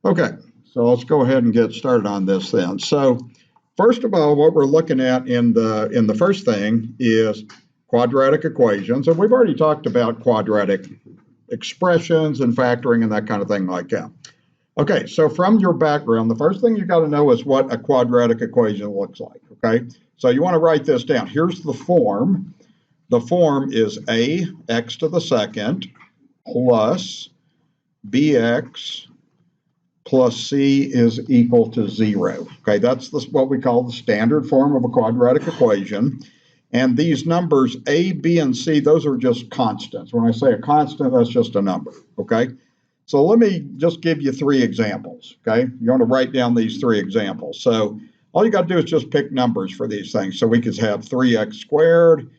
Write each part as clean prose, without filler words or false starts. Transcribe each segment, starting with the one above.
Okay, so let's go ahead and get started on this then. So first of all, what we're looking at in the first thing is quadratic equations, and we've already talked about quadratic expressions and factoring and that kind of thing like that. Okay, so from your background, the first thing you got to know is what a quadratic equation looks like, okay? So you want to write this down. Here's the form. The form is ax to the second plus bx plus c is equal to 0. Okay, that's what we call the standard form of a quadratic equation. And these numbers a, b, and c, those are just constants. When I say a constant, that's just a number, okay? So let me just give you 3 examples, okay? You want to write down these 3 examples. So all you got to do is just pick numbers for these things. So we could have 3x squared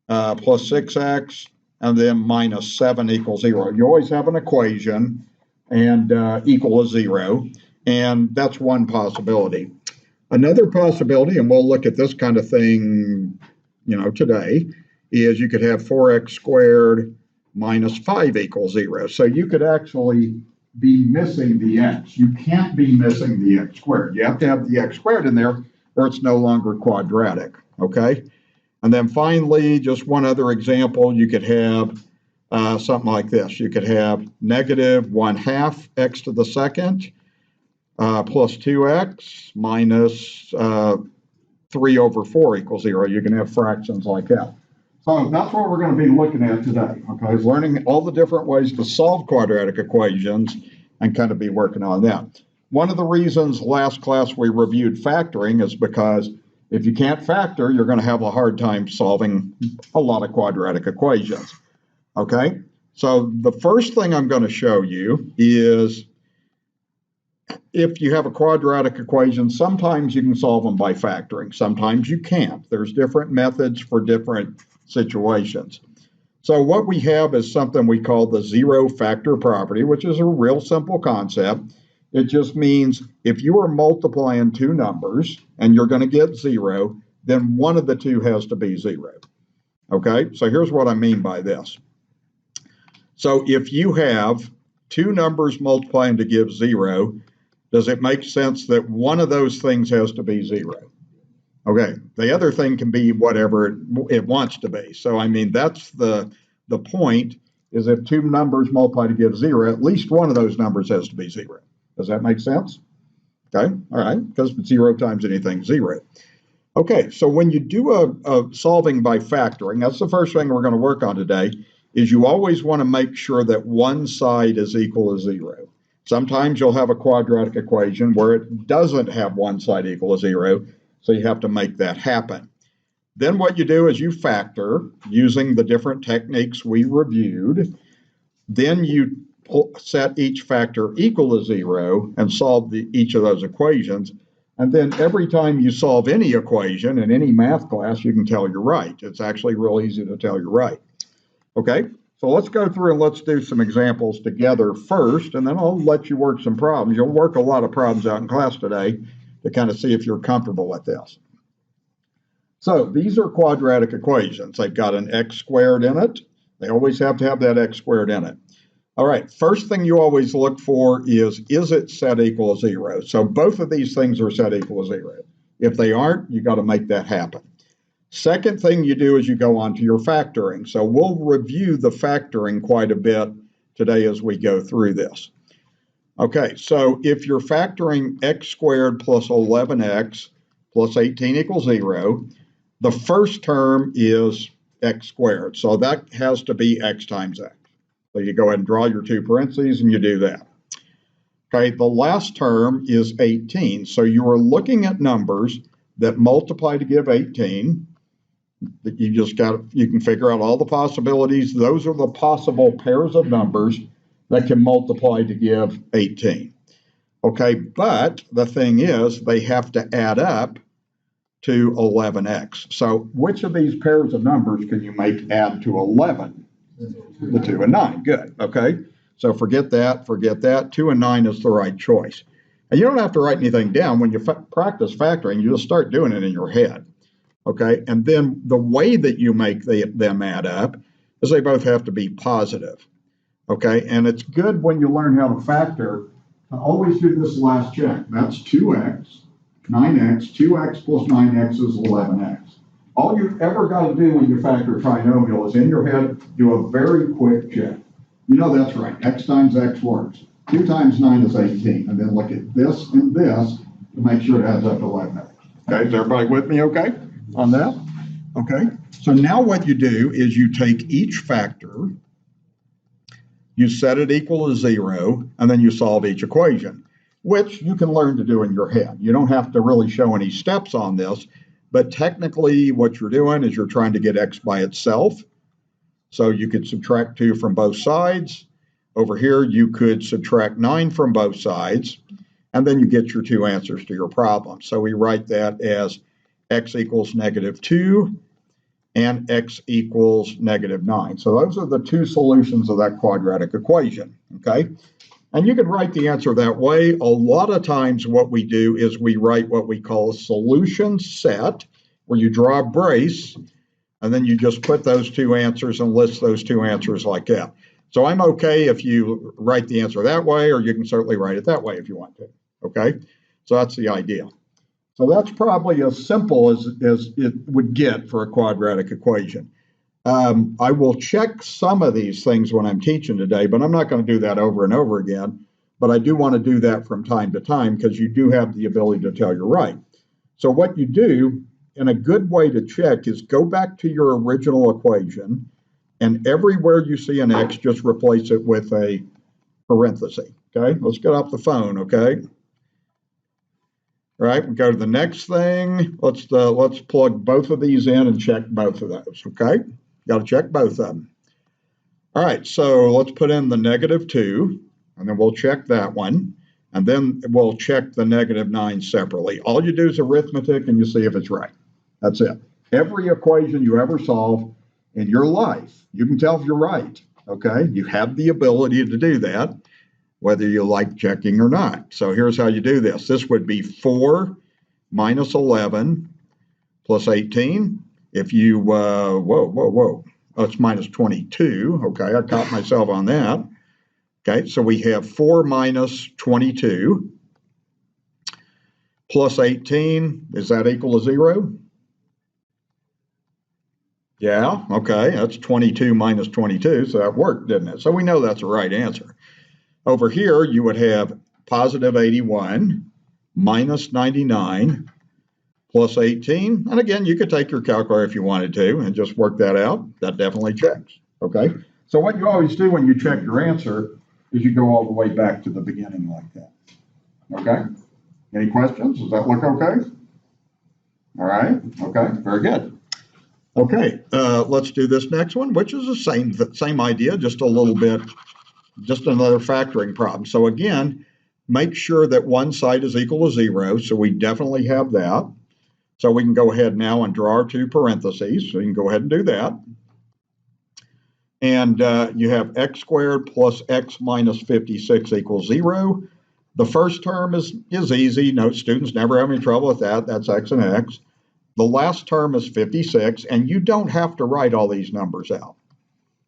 plus 6x, and then minus 7 equals 0. You always have an equation and equal to 0, and that's one possibility. Another possibility, and we'll look at this kind of thing, today, is you could have 4x squared minus 5 equals 0. So you could actually be missing the x. You can't be missing the x squared. You have to have the x squared in there, or it's no longer quadratic, okay? And then finally, just one other example, you could have something like this. You could have negative 1/2 x to the second plus 2x minus 3 over 4 equals 0. You can have fractions like that. So that's what we're going to be looking at today, okay, is learning all the different ways to solve quadratic equations and kind of be working on that. One of the reasons last class we reviewed factoring is because if you can't factor, you're going to have a hard time solving a lot of quadratic equations, okay? So the first thing I'm going to show you is if you have a quadratic equation, sometimes you can solve them by factoring. Sometimes you can't. There's different methods for different situations. So what we have is something we call the zero factor property, which is a real simple concept. It just means if you are multiplying 2 numbers and you're going to get 0, then one of the 2 has to be 0. Okay, so here's what I mean by this. So if you have 2 numbers multiplying to give 0, does it make sense that one of those things has to be 0? Okay, the other thing can be whatever it wants to be. So, I mean, that's the point, is if 2 numbers multiply to give 0, at least one of those numbers has to be 0. Does that make sense? Okay, all right, because 0 times anything, 0. Okay, so when you do a solving by factoring, that's the first thing we're going to work on today, is you always want to make sure that one side is equal to 0. Sometimes you'll have a quadratic equation where it doesn't have one side equal to 0, so you have to make that happen. Then what you do is you factor using the different techniques we reviewed. Then you set each factor equal to 0 and solve each of those equations. And then every time you solve any equation in any math class, you can tell you're right. It's actually real easy to tell you're right. Okay, so let's go through and let's do some examples together first, and then I'll let you work some problems. You'll work a lot of problems out in class today to kind of see if you're comfortable with this. So these are quadratic equations. They've got an x squared in it. They always have to have that x squared in it. All right, first thing you always look for is it set equal to 0? So both of these things are set equal to 0. If they aren't, you got to make that happen. Second thing you do is you go on to your factoring. So we'll review the factoring quite a bit today as we go through this. Okay, so if you're factoring x squared plus 11x plus 18 equals 0, the first term is x squared. So that has to be x times x. So you go ahead and draw your 2 parentheses and you do that. Okay, the last term is 18. So you are looking at numbers that multiply to give 18. You can figure out all the possibilities. Those are the possible pairs of numbers that can multiply to give 18. Okay, but the thing is, they have to add up to 11x. So which of these pairs of numbers can you make add to 11? The 2 and 9, good, okay? So forget that, 2 and 9 is the right choice. And you don't have to write anything down. When you practice factoring, you just start doing it in your head, okay? And then the way that you make them add up is they both have to be positive, okay? And it's good when you learn how to factor to always do this last check. That's 2x, 9x, 2x plus 9x is 11x. All you've ever got to do when you factor a trinomial is in your head, do a very quick check. You know that's right, x times x works. 2 times 9 is 18, and then look at this and this to make sure it adds up to 11x. Okay, is everybody with me okay on that? Okay, so now what you do is you take each factor, you set it equal to 0, and then you solve each equation, which you can learn to do in your head. You don't have to really show any steps on this, but technically what you're doing is you're trying to get x by itself. So you could subtract 2 from both sides. Over here, you could subtract 9 from both sides, and then you get your 2 answers to your problem. So we write that as x equals -2 and x equals -9. So those are the 2 solutions of that quadratic equation, okay? And you can write the answer that way. A lot of times what we do is we write what we call a solution set, where you draw a brace, and then you just put those 2 answers and list those 2 answers like that. So I'm okay if you write the answer that way, or you can certainly write it that way if you want to, okay? So that's the idea. So that's probably as simple as it would get for a quadratic equation. I will check some of these things when I'm teaching today, but I'm not going to do that over and over again. But I do want to do that from time to time because you do have the ability to tell you're right. So what you do, and a good way to check, is go back to your original equation, and everywhere you see an x, just replace it with a parenthesis. Okay, let's get off the phone. Okay. All right, we go to the next thing. Let's plug both of these in and check both of those. Okay, got to check both of them. All right, so let's put in the -2, and then we'll check that one, and then we'll check the -9 separately. All you do is arithmetic, and you see if it's right. That's it. Every equation you ever solve in your life, you can tell if you're right. Okay, you have the ability to do that, whether you like checking or not. So here's how you do this. This would be 4 minus 11 plus 18. If you, that's minus 22. Okay, I caught myself on that. Okay, so we have 4 minus 22 plus 18. Is that equal to 0? Yeah, okay, that's 22 minus 22, so that worked, didn't it? So we know that's the right answer. Over here, you would have positive 81 minus 99 plus 18. And again, you could take your calculator if you wanted to and just work that out. That definitely checks, okay? So what you always do when you check your answer is you go all the way back to the beginning like that, okay? Any questions? Does that look okay? All right, okay, very good. Okay, let's do this next one, which is the same idea, just a little bit, just another factoring problem. So again, make sure that one side is equal to 0. So we definitely have that. So we can go ahead now and draw our 2 parentheses. So you can go ahead and do that. And you have x squared plus x minus 56 equals 0. The first term is easy. No, students never have any trouble with that. That's x and x. The last term is 56, and you don't have to write all these numbers out.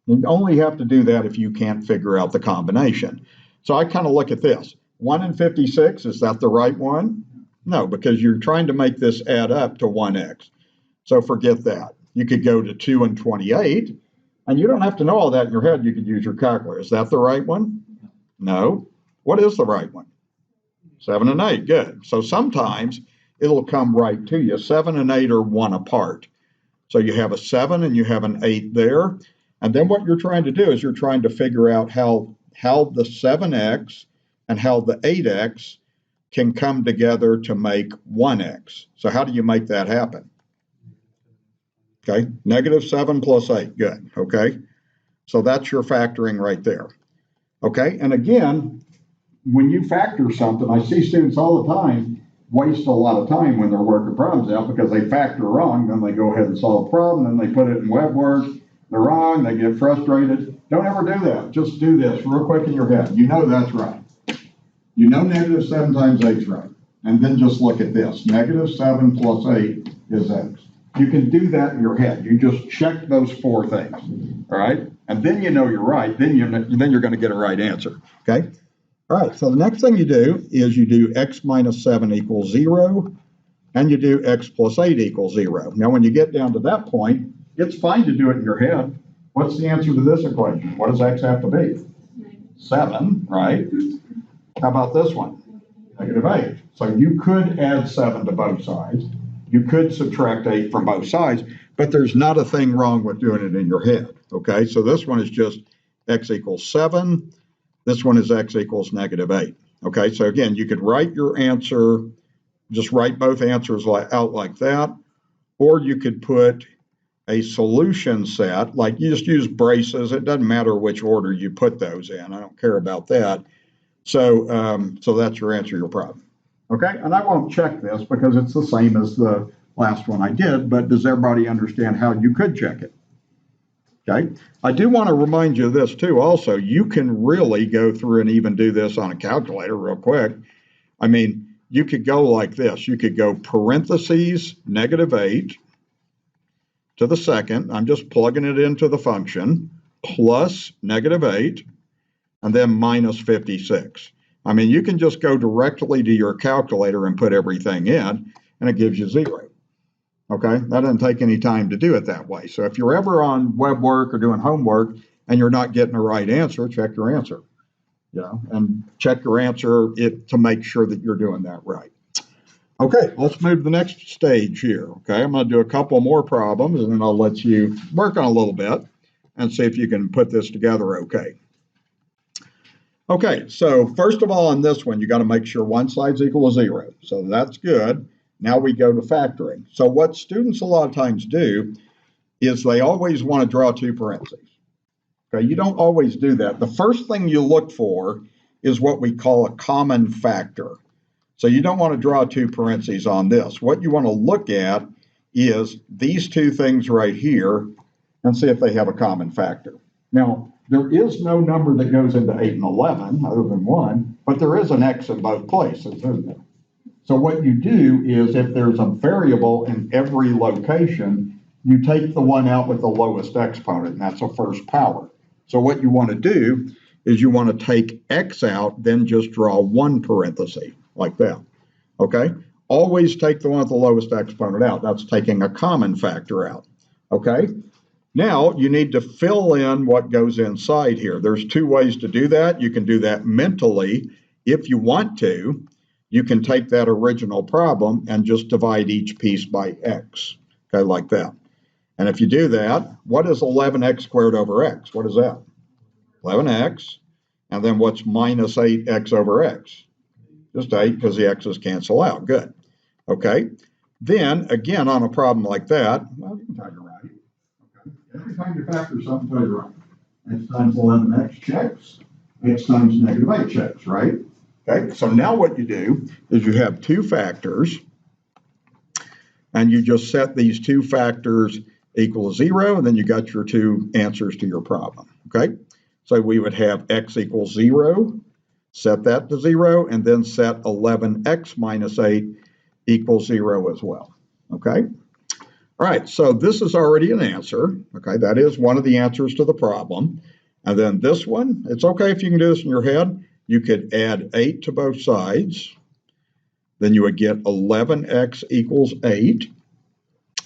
You only have to do that if you can't figure out the combination. So I kind of look at this. 1 and 56, is that the right one? No, because you're trying to make this add up to 1x. So forget that. You could go to 2 and 28, and you don't have to know all that in your head. You could use your calculator. Is that the right one? No. What is the right one? 7 and 8, good. So sometimes it'll come right to you. 7 and 8 are 1 apart. So you have a 7 and you have an 8 there. And then what you're trying to do is you're trying to figure out how the 7x and how the 8x can come together to make 1x. So how do you make that happen? Okay, -7 plus 8, good, okay? So that's your factoring right there. Okay, and again, when you factor something, I see students all the time waste a lot of time when they're working problems out because they factor wrong, then they go ahead and solve a problem, then they put it in web work, they're wrong, they get frustrated. Don't ever do that. Just do this real quick in your head. You know that's right. You know -7 times 8 is right. And then just look at this. -7 plus 8 is x. You can do that in your head. You just check those 4 things, all right? And then you know you're right. Then you're going to get a right answer, okay? All right, so the next thing you do is you do x minus 7 equals 0, and you do x plus 8 equals 0. Now, when you get down to that point, it's fine to do it in your head. What's the answer to this equation? What does x have to be? 7, right? How about this one? -8. So you could add 7 to both sides. You could subtract 8 from both sides, but there's not a thing wrong with doing it in your head, okay? So this one is just x equals 7. This one is x equals -8, okay? So again, you could write your answer, just write both answers out like that, or you could put a solution set, like you just use braces. It doesn't matter which order you put those in. I don't care about that. So, so that's your answer to your problem. Okay, and I won't check this because it's the same as the last one I did, but does everybody understand how you could check it? Okay, I do want to remind you of this too also. You can really go through and even do this on a calculator real quick. I mean, you could go like this. You could go parentheses -8 to the second. I'm just plugging it into the function, plus -8, and then minus 56. I mean, you can just go directly to your calculator and put everything in, and it gives you 0. Okay, that doesn't take any time to do it that way. So if you're ever on web work or doing homework and you're not getting the right answer, check your answer, and check your answer to make sure that you're doing that right. Okay, let's move to the next stage here. Okay, I'm going to do a couple more problems, and then I'll let you work on a little bit and see if you can put this together okay. Okay, so first of all, on this one, you got to make sure one side's equal to 0. So that's good. Now we go to factoring. So what students a lot of times do is they always want to draw 2 parentheses. Okay, you don't always do that. The first thing you look for is what we call a common factor. So you don't want to draw 2 parentheses on this. What you want to look at is these 2 things right here and see if they have a common factor. Now, there is no number that goes into 8 and 11 other than 1, but there is an x in both places, isn't there? So what you do is if there's a variable in every location, you take the one out with the lowest exponent, and that's a first power. So what you want to do is you want to take x out, then just draw 1 parenthesis, like that, okay? Always take the one with the lowest exponent out. That's taking a common factor out, okay? Now you need to fill in what goes inside here. There's 2 ways to do that. You can do that mentally. If you want to, you can take that original problem and just divide each piece by x, okay, like that. And if you do that, what is 11x squared over x? What is that? 11x. And then what's minus 8x over x? Just 8, because the x's cancel out. Good. Okay. Then, again, on a problem like that, well, you can tell you're right. Okay. Every time you factor something, tell you're right. X times 11x checks. X times -8 checks, right? Okay. So now what you do is you have 2 factors, and you just set these 2 factors equal to 0, and then you got your 2 answers to your problem. Okay. So we would have x equals 0, set that to 0, and then set 11x minus 8 equals 0 as well. Okay. All right. So this is already an answer. Okay. That is one of the answers to the problem. And then this one, it's okay if you can do this in your head. You could add 8 to both sides. Then you would get 11x equals 8.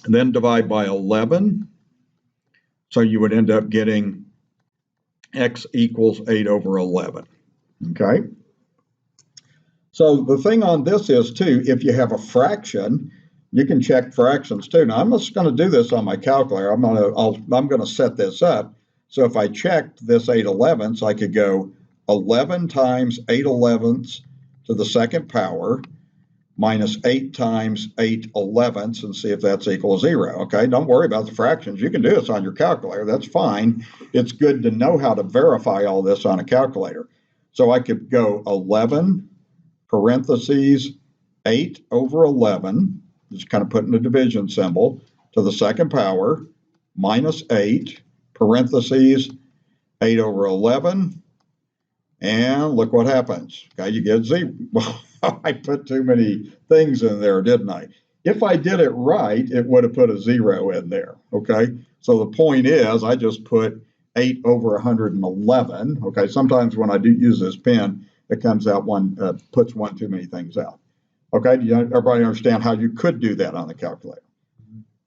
And then divide by 11. So you would end up getting x equals 8 over 11. Okay. So the thing on this is too, if you have a fraction, you can check fractions too. Now I'm just going to do this on my calculator. I'm going to set this up. So if I checked this 8/11ths, I could go 11 times 8/11ths to the second power minus 8 times 8/11ths and see if that's equal to 0. Okay, don't worry about the fractions. You can do this on your calculator. That's fine. It's good to know how to verify all this on a calculator. So I could go 11 parentheses 8 over 11, just kind of putting the division symbol, to the second power, minus 8 parentheses 8 over 11, and look what happens. Okay, you get 0. Well, I put too many things in there, didn't I? If I did it right, it would have put a 0 in there, okay? So the point is, I just put 8 over 111, okay? Sometimes when I do use this pen, it comes out puts one too many things out. Okay, everybody understand how you could do that on the calculator?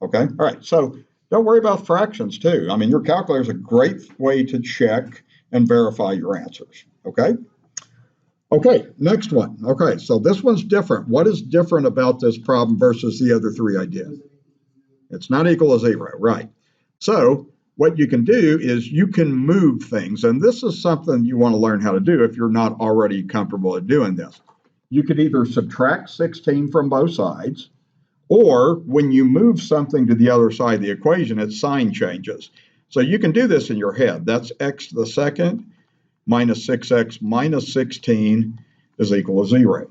Okay, all right, so don't worry about fractions too. I mean, your calculator is a great way to check and verify your answers, okay? Okay, next one. Okay, so this one's different. What is different about this problem versus the other three I did? It's not equal to 0, right? So what you can do is you can move things, and this is something you want to learn how to do if you're not already comfortable at doing this. You could either subtract 16 from both sides, or when you move something to the other side of the equation, its sign changes. So you can do this in your head. That's x to the second minus 6x minus 16 is equal to 0.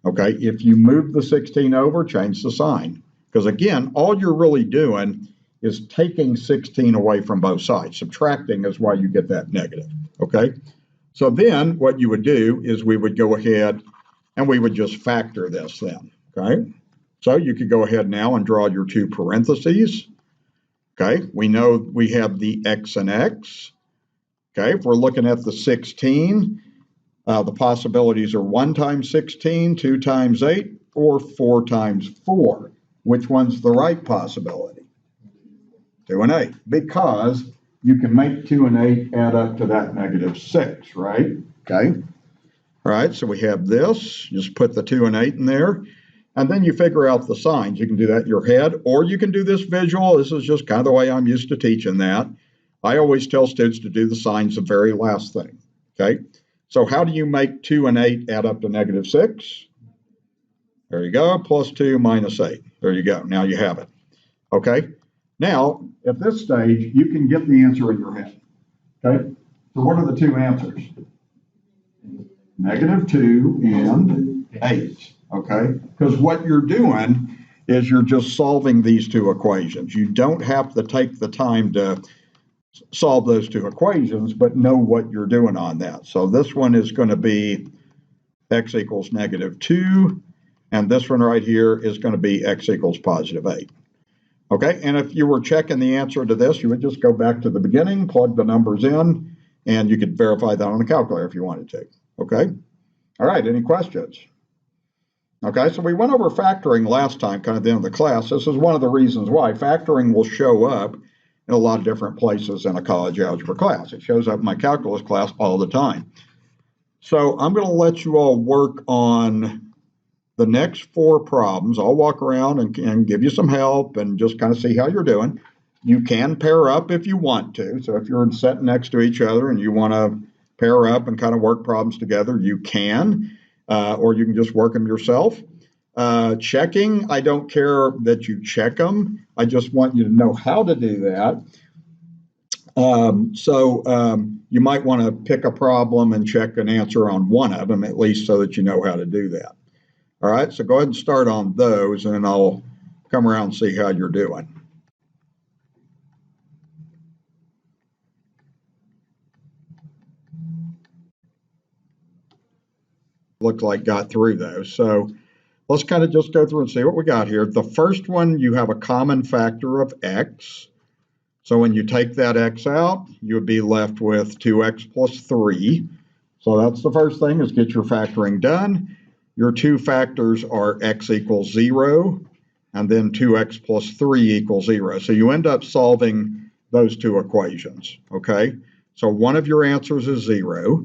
Okay, if you move the 16 over, change the sign. Because again, all you're really doing is taking 16 away from both sides. Subtracting is why you get that negative. Okay, so then what you would do is we would go ahead and we would just factor this then. Okay, so you could go ahead now and draw your two parentheses. Okay, we know we have the x and x. Okay, if we're looking at the 16, the possibilities are 1 times 16, 2 times 8, or 4 times 4. Which one's the right possibility? 2 and 8, because you can make 2 and 8 add up to that -6, right? Okay, all right, so we have this. Just put the 2 and 8 in there, and then you figure out the signs. You can do that in your head, or you can do this visual. This is just kind of the way I'm used to teaching that. I always tell students to do the signs the very last thing, okay? So how do you make 2 and 8 add up to -6? There you go, plus 2 minus 8. There you go, now you have it, okay? Now, at this stage, you can get the answer in your head, okay? So what are the two answers? -2 and 8, okay? Because what you're doing is you're just solving these two equations. You don't have to take the time to solve those two equations, but know what you're doing on that. So this one is going to be x equals -2, and this one right here is going to be x equals +8. Okay, and if you were checking the answer to this, you would just go back to the beginning, plug the numbers in, and you could verify that on the calculator if you wanted to. Okay, all right, any questions? Okay, so we went over factoring last time, kind of at the end of the class. This is one of the reasons why factoring will show up in a lot of different places in a college algebra class. It shows up in my calculus class all the time. So I'm going to let you all work on the next 4 problems. I'll walk around and give you some help and just kind of see how you're doing. You can pair up if you want to. So if you're sitting next to each other and you want to pair up and kind of work problems together, you can, or you can just work them yourself. Checking, I don't care that you check them. I just want you to know how to do that. You might want to pick a problem and check an answer on one of them, at least so that you know how to do that. All right, so go ahead and start on those, and I'll come around and see how you're doing. Looks like got through those. So let's kind of just go through and see what we got here. The first one, you have a common factor of x. So when you take that x out, you would be left with 2x plus 3. So that's the first thing, is get your factoring done. Your two factors are x equals 0, and then 2x plus 3 equals 0. So you end up solving those two equations, okay? So one of your answers is 0.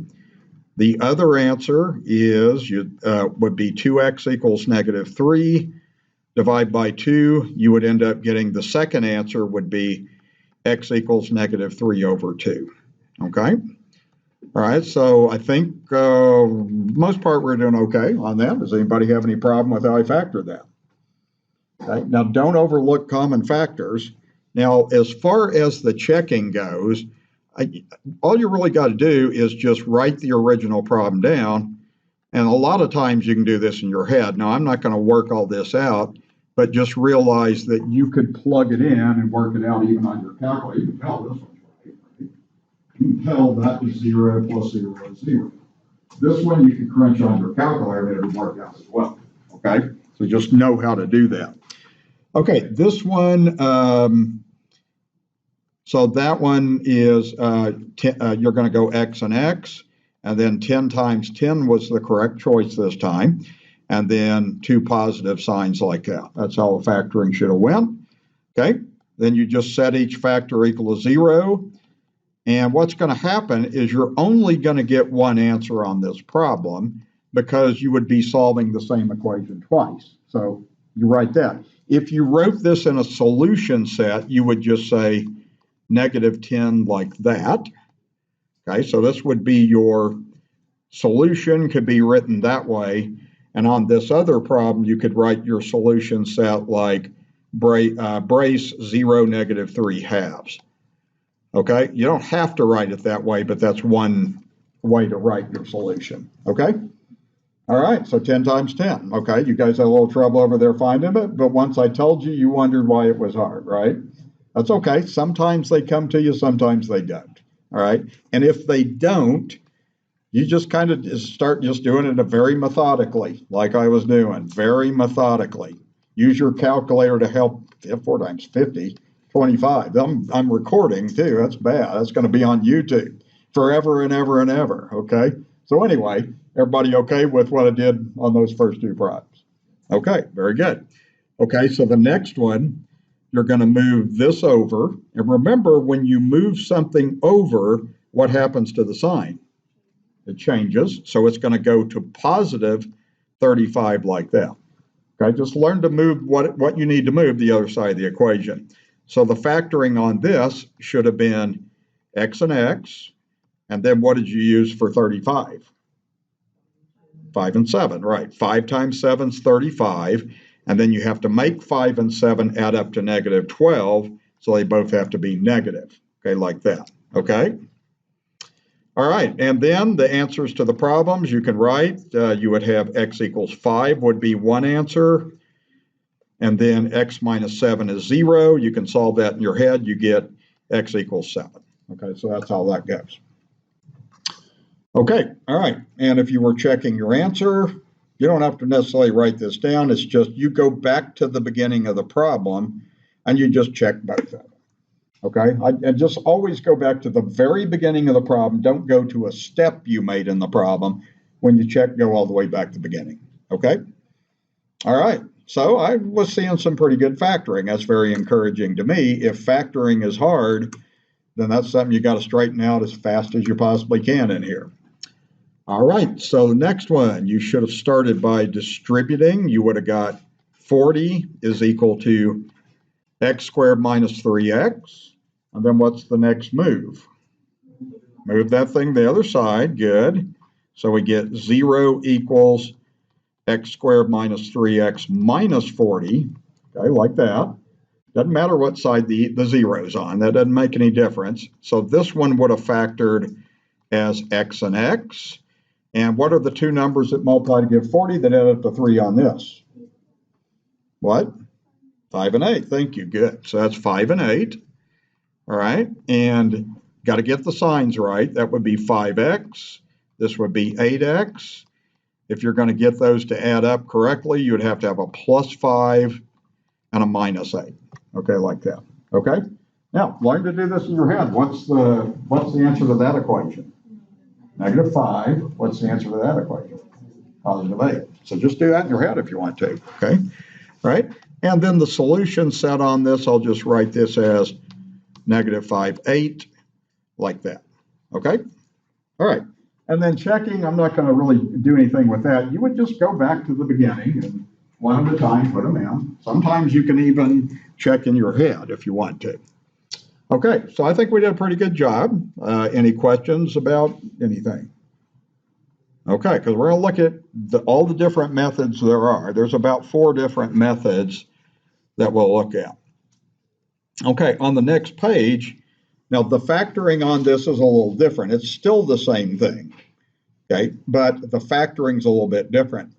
The other answer is would be 2x equals -3. Divide by 2, you would end up getting the second answer would be x equals -3 over 2, okay? All right, so I think most part we're doing okay on that. Does anybody have any problem with how I factor that? Okay. Now, don't overlook common factors. Now, as far as the checking goes, all you really got to do is just write the original problem down, and a lot of times you can do this in your head. Now, I'm not going to work all this out, but just realize that you could plug it in and work it out even on your calculator. You can tell this one's right. You can tell that is 0 plus 0 is 0. This one you can crunch on your calculator and it'll work out as well, okay? So just know how to do that. Okay, this one, so that one is, you're going to go x and x, and then 10 times 10 was the correct choice this time, and then 2 positive signs like that. That's how the factoring should have went. Okay, then you just set each factor equal to 0, and what's going to happen is you're only going to get one answer on this problem because you would be solving the same equation twice. So you write that. If you wrote this in a solution set, you would just say -10 like that. Okay, so this would be your solution, could be written that way. And on this other problem, you could write your solution set like brace 0, -3/2. Okay, you don't have to write it that way, but that's one way to write your solution. Okay, all right, so 10 times 10. Okay, you guys had a little trouble over there finding it, but once I told you, you wondered why it was hard, right? That's okay. Sometimes they come to you, sometimes they don't. All right, and if they don't, you just kind of start just doing it very methodically, like I was doing, very methodically. Use your calculator to help. 4 times 50. 25. I'm recording too. That's bad. That's going to be on YouTube forever and ever and ever. Okay. So anyway, everybody okay with what I did on those first 2 problems? Okay. Very good. Okay. So the next one, you're going to move this over. And remember, when you move something over, what happens to the sign? It changes. So it's going to go to positive 35 like that. Okay. Just learn to move what you need to move the other side of the equation. So the factoring on this should have been x and x, and then what did you use for 35? 5 and 7, right. 5 times 7 is 35, and then you have to make 5 and 7 add up to -12, so they both have to be negative, okay, like that, okay? All right, and then the answers to the problems you can write. You would have x equals 5 would be one answer. And then x minus 7 is 0. You can solve that in your head. You get x equals 7. Okay, so that's how that goes. Okay, all right. And if you were checking your answer, you don't have to necessarily write this down. It's just you go back to the beginning of the problem and you just check both of them. Okay, and just always go back to the very beginning of the problem. Don't go to a step you made in the problem. When you check, go all the way back to the beginning. Okay, all right. So I was seeing some pretty good factoring. That's very encouraging to me. If factoring is hard, then that's something you got to straighten out as fast as you possibly can in here. All right, so the next one, you should have started by distributing. You would have got 40 is equal to x squared minus 3x. And then what's the next move? Move that thing the other side, good. So we get 0 equals x squared minus 3x minus 40, okay, like that. Doesn't matter what side the zero's on. That doesn't make any difference. So this one would have factored as x and x. And what are the 2 numbers that multiply to give 40 that add up to 3 on this? What? 5 and 8. Thank you. Good. So that's 5 and 8. All right. And got to get the signs right. That would be 5x. This would be 8x. If you're going to get those to add up correctly, you would have to have a plus 5 and a minus 8. Okay, like that. Okay? Now, learn to do this in your head. What's the answer to that equation? -5. What's the answer to that equation? Positive 8. So just do that in your head if you want to. Okay? Right? And then the solution set on this, I'll just write this as -5, 8, like that. Okay? All right. And then checking, I'm not going to really do anything with that. You would just go back to the beginning and one at a time put them in. Sometimes you can even check in your head if you want to. Okay, so I think we did a pretty good job. Any questions about anything? Okay, because we're going to look at all the different methods there are. There's about 4 different methods that we'll look at. Okay, on the next page, now the factoring on this is a little different. It's still the same thing, okay, but the factoring is a little bit different.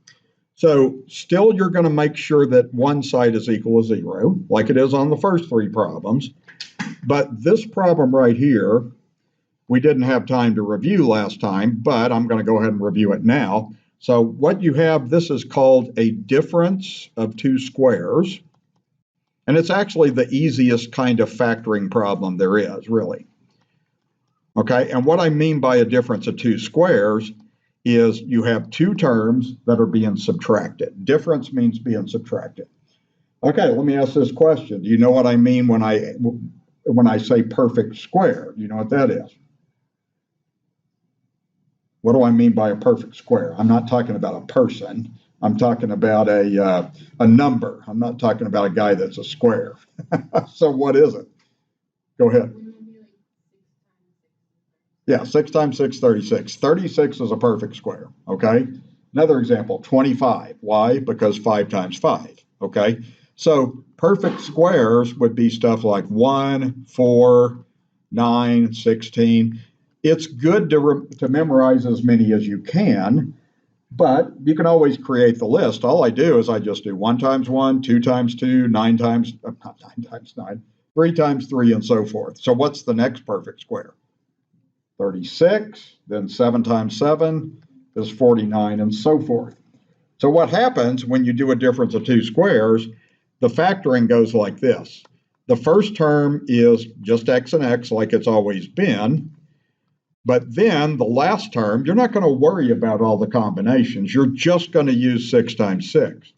So still you're going to make sure that one side is equal to 0, like it is on the first 3 problems. But this problem right here, we didn't have time to review last time, but I'm going to go ahead and review it now. So what you have, this is called a difference of 2 squares. And it's actually the easiest kind of factoring problem there is, really. Okay, and what I mean by a difference of two squares is you have two terms that are being subtracted. Difference means being subtracted. Okay, let me ask this question. Do you know what I mean when I say perfect square? Do you know what that is? What do I mean by a perfect square? I'm not talking about a person. I'm talking about a number. I'm not talking about a guy that's a square. So what is it? Go ahead. Yeah, 6 times 6, 36. 36 is a perfect square, okay? Another example, 25. Why? Because 5 times 5, okay? So perfect squares would be stuff like 1, 4, 9, 16. It's good to memorize as many as you can, but you can always create the list. All I do is I just do 1 times 1, 2 times 2, 9 times, not 9 times 9, 3 times 3, and so forth. So what's the next perfect square? 36, then 7 times 7 is 49, and so forth. So what happens when you do a difference of two squares, the factoring goes like this. The first term is just x and x like it's always been, but then the last term, you're not going to worry about all the combinations. You're just going to use 6 times 6.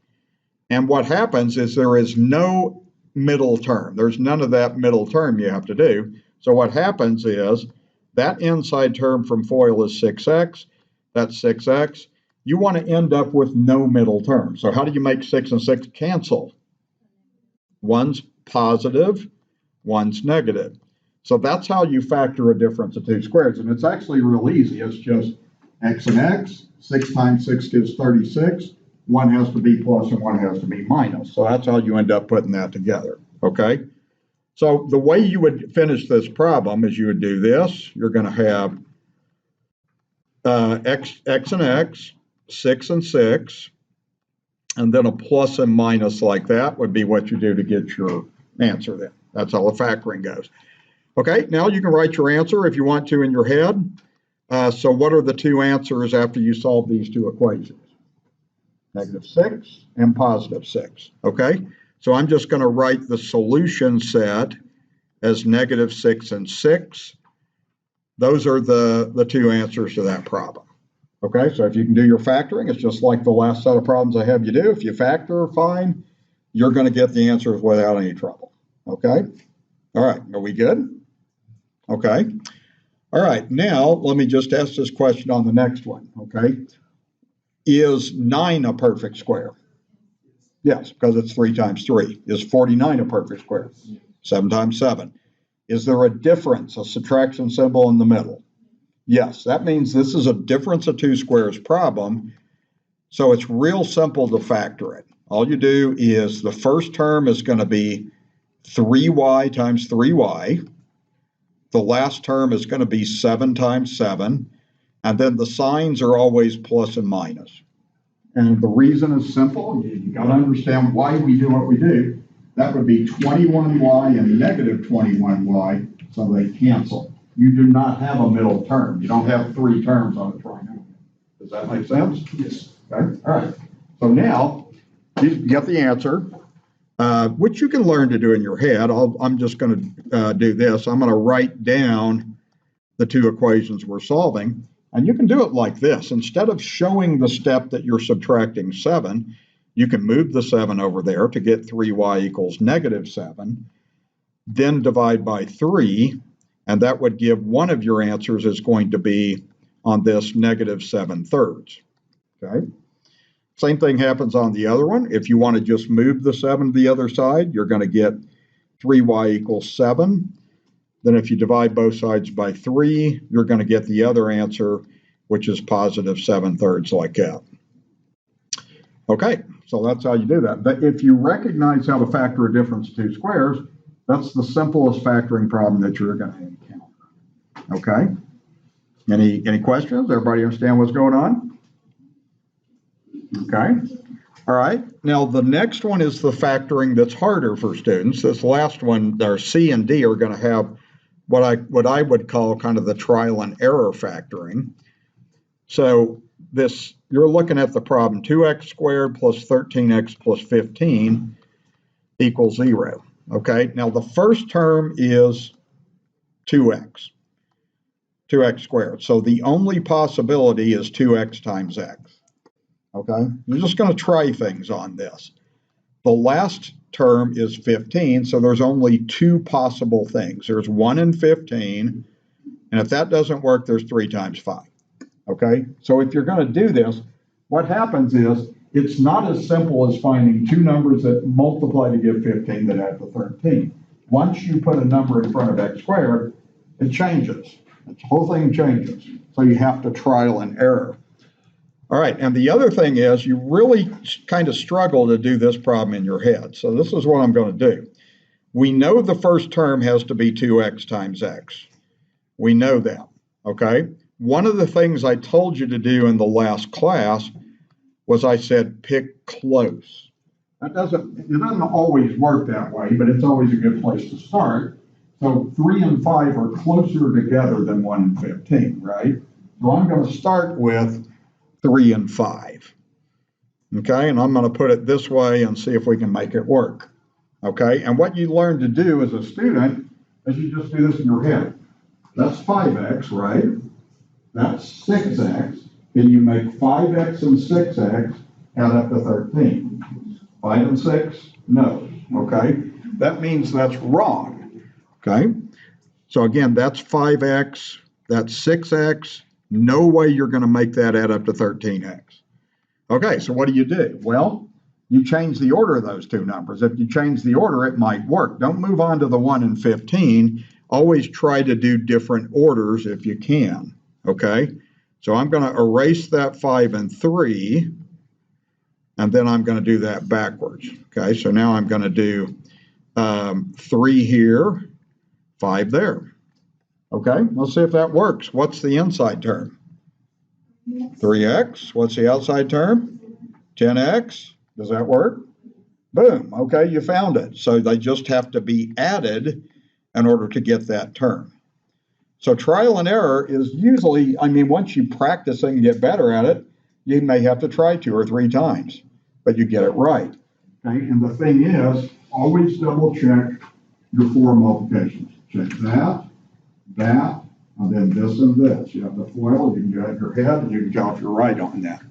And what happens is there is no middle term. There's none of that middle term you have to do. So what happens is that inside term from FOIL is 6x. That's 6x. You want to end up with no middle term. So how do you make 6 and 6 cancel? One's positive, one's negative. So that's how you factor a difference of two squares. And it's actually real easy. It's just x and x. 6 times 6 gives 36. One has to be plus and one has to be minus. So that's how you end up putting that together. Okay? So the way you would finish this problem is you would do this. You're going to have x and x, 6 and 6, and then a plus and minus like that would be what you do to get your answer then. That's how the factoring goes. Okay, now you can write your answer if you want to in your head. So what are the two answers after you solve these two equations? -6 and +6, okay? So I'm just going to write the solution set as -6 and 6. Those are the two answers to that problem. Okay, so if you can do your factoring, it's just like the last set of problems I have you do. If you factor, fine, you're going to get the answers without any trouble. Okay, all right, are we good? Okay, all right, now let me just ask this question on the next one. Okay, is 9 a perfect square? Yes, because it's 3 times 3. Is 49 a perfect square? 7 times 7. Is there a difference, a subtraction symbol in the middle? Yes, that means this is a difference of two squares problem. So it's real simple to factor it. All you do is the first term is going to be 3y times 3y. The last term is going to be 7 times 7. And then the signs are always plus and minus. And the reason is simple. You got to understand why we do what we do. That would be 21y and -21y, so they cancel. You do not have a middle term. You don't have three terms on a trinomial. Does that make sense? Yes. Okay. All right. So now you get the answer, which you can learn to do in your head. I'm just going to do this. I'm going to write down the two equations we're solving. And you can do it like this. Instead of showing the step that you're subtracting 7, you can move the 7 over there to get 3y equals -7, then divide by 3, and that would give one of your answers is going to be on this -7/3. Okay. Same thing happens on the other one. If you want to just move the 7 to the other side, you're going to get 3y equals 7. Then if you divide both sides by 3, you're going to get the other answer, which is +7/3 like that. Okay, so that's how you do that. But if you recognize how to factor a difference of two squares, that's the simplest factoring problem that you're going to encounter. Okay? Any questions? Everybody understand what's going on? Okay. All right. Now the next one is the factoring that's harder for students. This last one, our C and D, are going to have what I would call kind of the trial and error factoring. So this, you're looking at the problem 2x squared plus 13x plus 15 equals 0. Okay. Now the first term is 2x. 2x squared. So the only possibility is 2x times x. Okay, you're just going to try things on this. The last term is 15, so there's only two possible things. There's 1 and 15, and if that doesn't work, there's 3 times 5. Okay, so if you're going to do this, what happens is it's not as simple as finding two numbers that multiply to give 15 that add to 13. Once you put a number in front of x squared, it changes. The whole thing changes. So you have to trial and error. All right, and the other thing is you really kind of struggle to do this problem in your head. So this is what I'm going to do. We know the first term has to be 2x times x. We know that, okay? One of the things I told you to do in the last class was I said pick close. It doesn't always work that way, but it's always a good place to start. So 3 and 5 are closer together than 1 and 15, right? So I'm going to start with 3 and 5. Okay, and I'm going to put it this way and see if we can make it work. Okay, and what you learn to do as a student is you just do this in your head. That's 5x, right? That's 6x. Can you make 5x and 6x add up to 13? 5 and 6? No. Okay, that means that's wrong. Okay, so again, that's 5x, that's 6x. No way you're going to make that add up to 13x. Okay, so what do? Well, you change the order of those two numbers. If you change the order, it might work. Don't move on to the 1 and 15. Always try to do different orders if you can. Okay, so I'm going to erase that 5 and 3, and then I'm going to do that backwards. Okay, so now I'm going to do 3 here, 5 there. Okay, let's see if that works. What's the inside term? 3x. What's the outside term? 10x. Does that work? Boom. Okay, you found it. So they just have to be added in order to get that term. So trial and error is usually, once you practice it and get better at it, you may have to try 2 or 3 times, but you get it right. Okay, and the thing is, always double check your 4 multiplications. Check that, and then this and this. You have the FOIL, you can go at your head, and you can tell if you're right on that.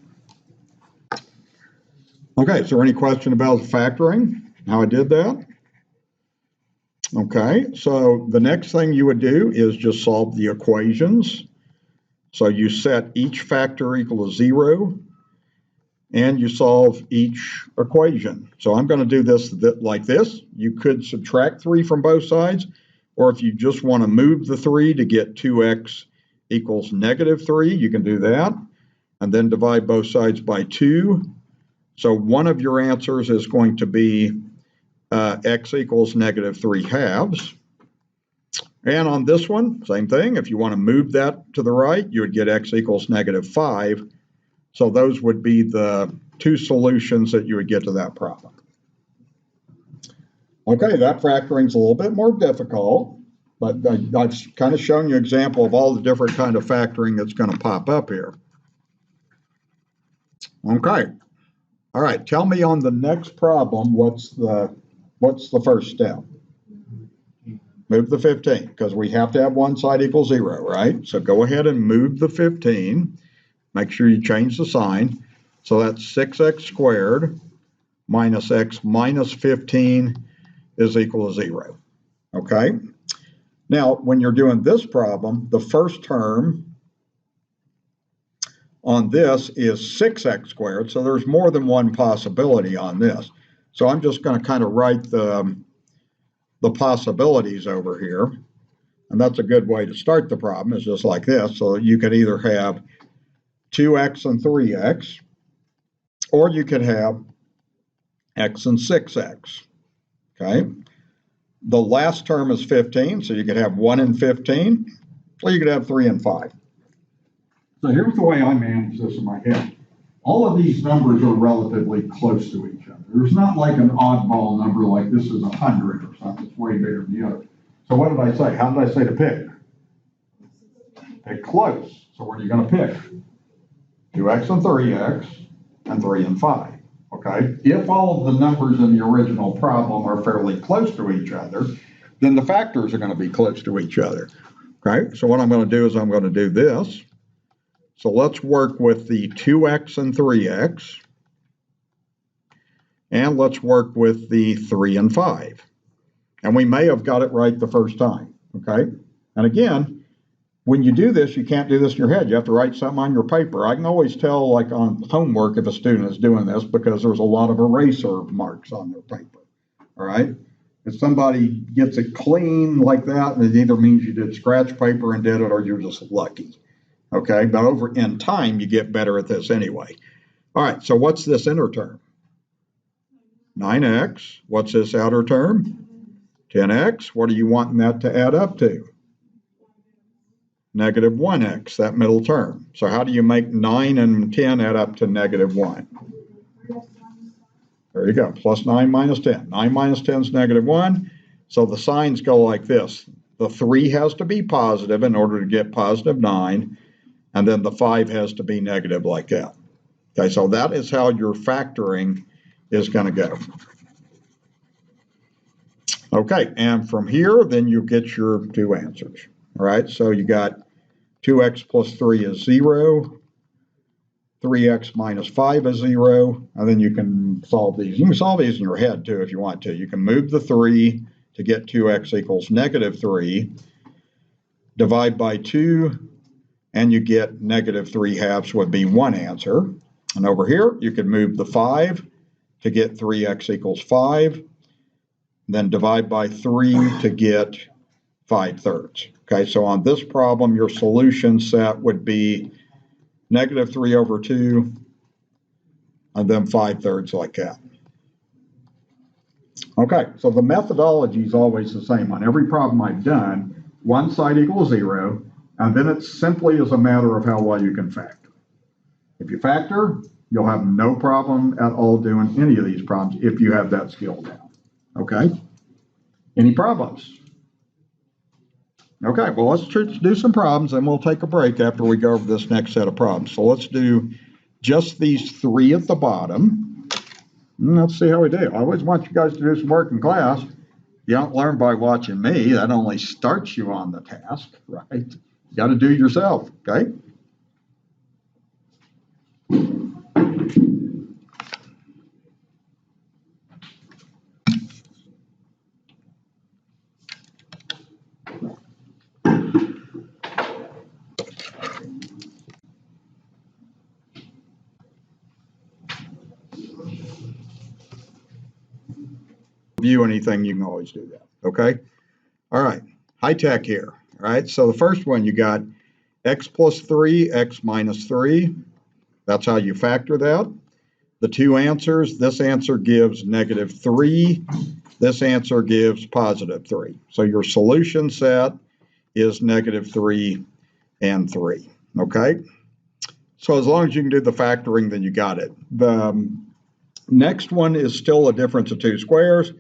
Okay, so any question about factoring, how I did that? Okay, so the next thing you would do is just solve the equations. So you set each factor equal to 0, and you solve each equation. So I'm going to do this like this. You could subtract 3 from both sides, or if you just want to move the 3 to get 2x equals -3, you can do that, and then divide both sides by 2. So one of your answers is going to be x equals -3/2. And on this one, same thing. If you want to move that to the right, you would get x equals -5. So those would be the 2 solutions that you would get to that problem. Okay, that factoring is a little bit more difficult, but I've kind of shown you an example of all the different kind of factoring that's going to pop up here. Okay, all right, tell me on the next problem, what's the first step? Move the 15, because we have to have one side equal 0, right? So go ahead and move the 15. Make sure you change the sign. So that's 6x squared minus x minus 15 is equal to 0. Okay? Now, when you're doing this problem, the first term on this is 6x squared, so there's more than one possibility on this. So I'm just going to kind of write the possibilities over here, and that's a good way to start the problem, is just like this. So you could either have 2x and 3x, or you could have x and 6x. Okay, the last term is 15, so you could have 1 and 15, or you could have 3 and 5. So here's the way I manage this in my head. All of these numbers are relatively close to each other. There's not like an oddball number like this is 100 or something. It's way bigger than the other. So what did I say? How did I say to pick? Pick close. So what are you going to pick? 2x and 3x and 3 and 5. Okay, if all of the numbers in the original problem are fairly close to each other, then the factors are going to be close to each other. Okay, so what I'm going to do is I'm going to do this. So let's work with the 2x and 3x. And let's work with the 3 and 5. And we may have got it right the first time, okay? And again, when you do this, you can't do this in your head. You have to write something on your paper. I can always tell, like on homework, if a student is doing this because there's a lot of eraser marks on their paper, all right? If somebody gets it clean like that, it either means you did scratch paper and did it or you're just lucky, okay? But over in time, you get better at this anyway. All right, so what's this inner term? 9x. What's this outer term? 10x. What are you wanting that to add up to? Negative 1x, that middle term. So how do you make 9 and 10 add up to negative 1? There you go, plus 9 minus 10. 9 minus 10 is negative 1. So the signs go like this. The 3 has to be positive in order to get positive 9, and then the 5 has to be negative like that. Okay, so that is how your factoring is going to go. Okay, and from here, then you get your two answers. All right, so you got 2x plus 3 is 0, 3x minus 5 is 0, and then you can solve these. You can solve these in your head too if you want to. You can move the 3 to get 2x equals negative 3, divide by 2, and you get negative 3/2 would be one answer. And over here, you can move the 5 to get 3x equals 5, then divide by 3 to get 5/3. Okay, so on this problem, your solution set would be negative 3 over 2, and then 5/3 like that. Okay, so the methodology is always the same. On every problem I've done, one side equals 0, and then it simply is a matter of how well you can factor. If you factor, you'll have no problem at all doing any of these problems if you have that skill down. Okay? Any problems? Okay, well, let's do some problems, and we'll take a break after we go over this next set of problems. So let's do just these 3 at the bottom. Let's see how we do. I always want you guys to do some work in class. You don't learn by watching me. That only starts you on the task, right? You got to do it yourself, okay? View anything, you can always do that, okay? All right, high tech here, all right? So the first one, you got x plus 3, x minus 3. That's how you factor that. The two answers, this answer gives negative 3. This answer gives positive 3. So your solution set is negative 3 and 3, okay? So as long as you can do the factoring, then you got it. The next one is still a difference of 2 squares.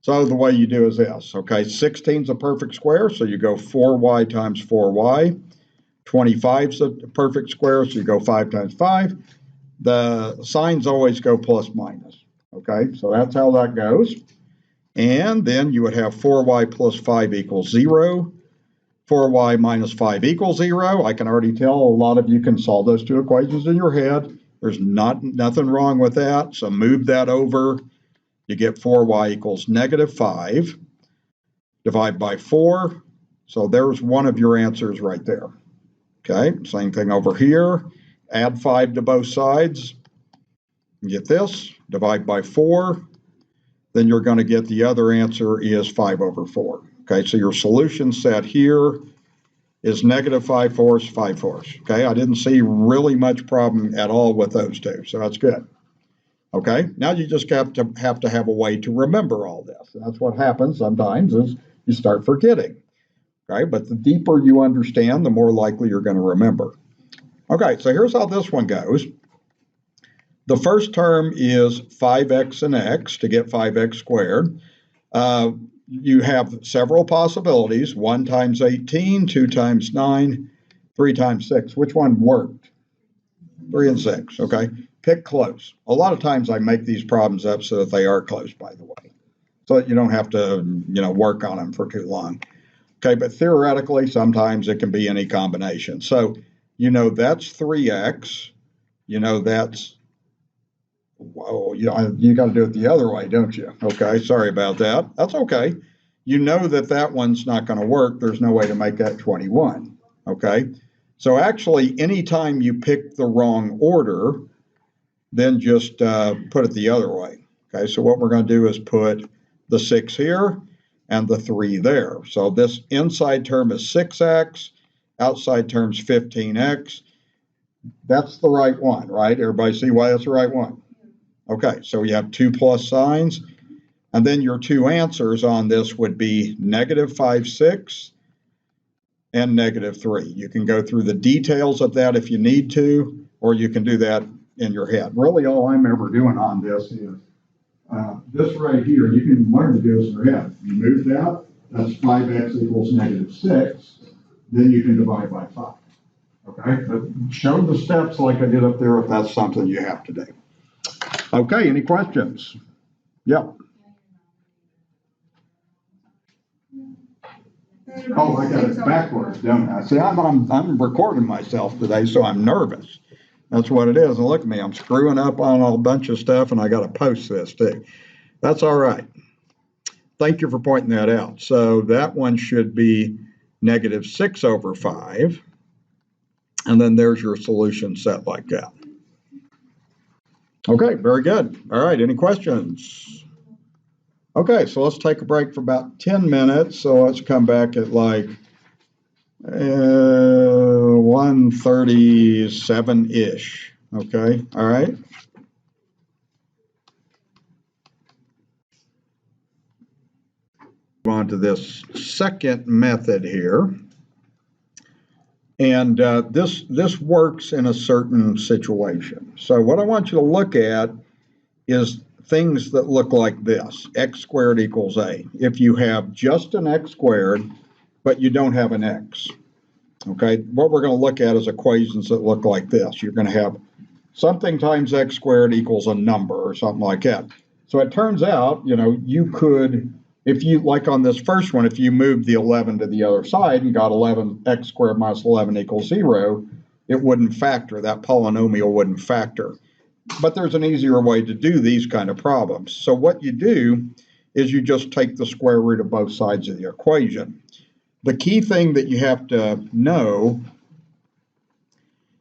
So the way you do is this, okay? 16 is a perfect square, so you go 4y times 4y. 25 is a perfect square, so you go 5 times 5. The signs always go plus minus, okay? So that's how that goes. And then you would have 4y plus 5 equals 0. 4y minus 5 equals 0. I can already tell a lot of you can solve those two equations in your head. There's nothing wrong with that, so move that over. You get 4y equals negative 5. Divide by 4. So there's one of your answers right there. Okay, same thing over here. Add 5 to both sides. You get this. Divide by 4. Then you're going to get the other answer is 5 over 4. Okay, so your solution set here is negative 5/4, 5/4. Okay, I didn't see really much problem at all with those two, so that's good. Okay, now you just have to have a way to remember all this. And that's what happens sometimes is you start forgetting. Okay, but the deeper you understand, the more likely you're going to remember. Okay, so here's how this one goes. The first term is 5x and x to get 5x squared. You have several possibilities, 1 times 18, 2 times 9, 3 times 6. Which one worked? 3 and 6, okay? Pick close. A lot of times I make these problems up so that they are close, by the way, so that you don't have to, work on them for too long. Okay, but theoretically, sometimes it can be any combination. So, you know, that's 3x. You know, that's, whoa, you got to do it the other way, don't you? Okay, sorry about that. That's okay. You know that that one's not going to work. There's no way to make that 21. Okay, so actually, anytime you pick the wrong order, then just put it the other way. Okay, so what we're going to do is put the 6 here and the 3 there. So this inside term is 6x, outside term's 15x. That's the right one, right? Everybody see why that's the right one? Okay, so we have 2 plus signs, and then your two answers on this would be -5, 6 and -3. You can go through the details of that if you need to, or you can do that in your head. Really, all I'm ever doing on this is this right here. You can learn to do this in your head. You move that, that's 5x equals -6. Then you can divide by 5. Okay, but show the steps like I did up there if that's something you have to do. Okay, any questions? Yep. Oh, I got it backwards, don't I? See, I'm recording myself today, so I'm nervous. That's what it is. And look at me, I'm screwing up on a bunch of stuff, and I got to post this too. That's all right. Thank you for pointing that out. So that one should be -6/5. And then there's your solution set like that. Okay, very good. All right, any questions? Okay, so let's take a break for about 10 minutes. So let's come back at like 1:37-ish. Okay, all right. On to this second method here. And this works in a certain situation. So what I want you to look at is things that look like this. X squared equals A. If you have just an x squared, but you don't have an x. Okay, what we're going to look at is equations that look like this. You're going to have something times x squared equals a number or something like that. So it turns out, you know, you could, if you, like on this first one, if you moved the 11 to the other side and got 11x squared minus 11 equals 0, it wouldn't factor. That polynomial wouldn't factor. But there's an easier way to do these kind of problems. So what you do is you just take the square root of both sides of the equation. The key thing that you have to know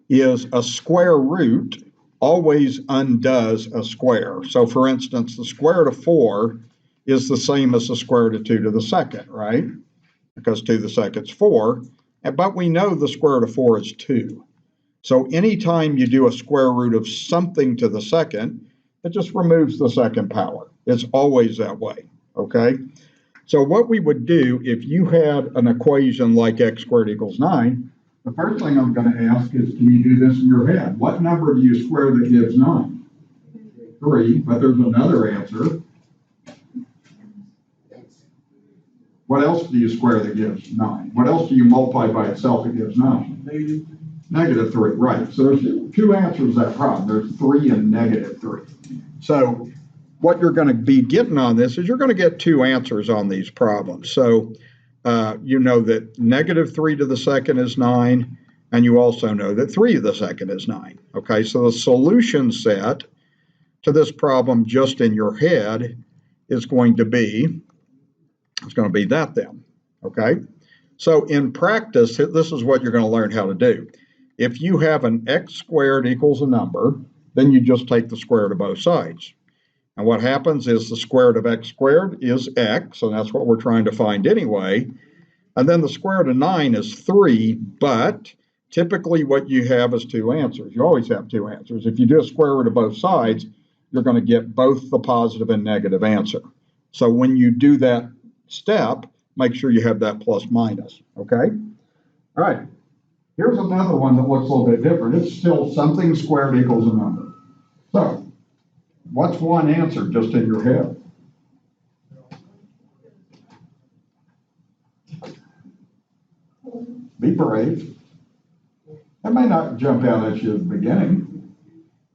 is a square root always undoes a square. So for instance, the square root of 4 is the same as the square root of 2 to the second, right? Because 2 to the second is 4, but we know the square root of 4 is 2. So anytime you do a square root of something to the second, it just removes the second power. It's always that way, okay? So what we would do if you had an equation like x squared equals 9, the first thing I'm going to ask is, can you do this in your head? What number do you square that gives 9? 3, but there's another answer. What else do you square that gives 9? What else do you multiply by itself that gives 9? -3, right. So there's two answers to that problem. There's 3 and -3. So what you're going to be getting on this is you're going to get two answers on these problems. So you know that -3 to the second is 9, and you also know that 3 to the second is 9. Okay, so the solution set to this problem just in your head is going to be, it's going to be that then. Okay, so in practice, this is what you're going to learn how to do. If you have an x squared equals a number, then you just take the square root of both sides. And what happens is the square root of x squared is x, and that's what we're trying to find anyway. And then the square root of 9 is 3, but typically what you have is two answers. You always have two answers. If you do a square root of both sides, you're going to get both the positive and negative answer. So when you do that step, make sure you have that plus minus, okay? All right, here's another one that looks a little bit different. It's still something squared equals a number. So what's one answer just in your head? Be brave. It may not jump out at you at the beginning.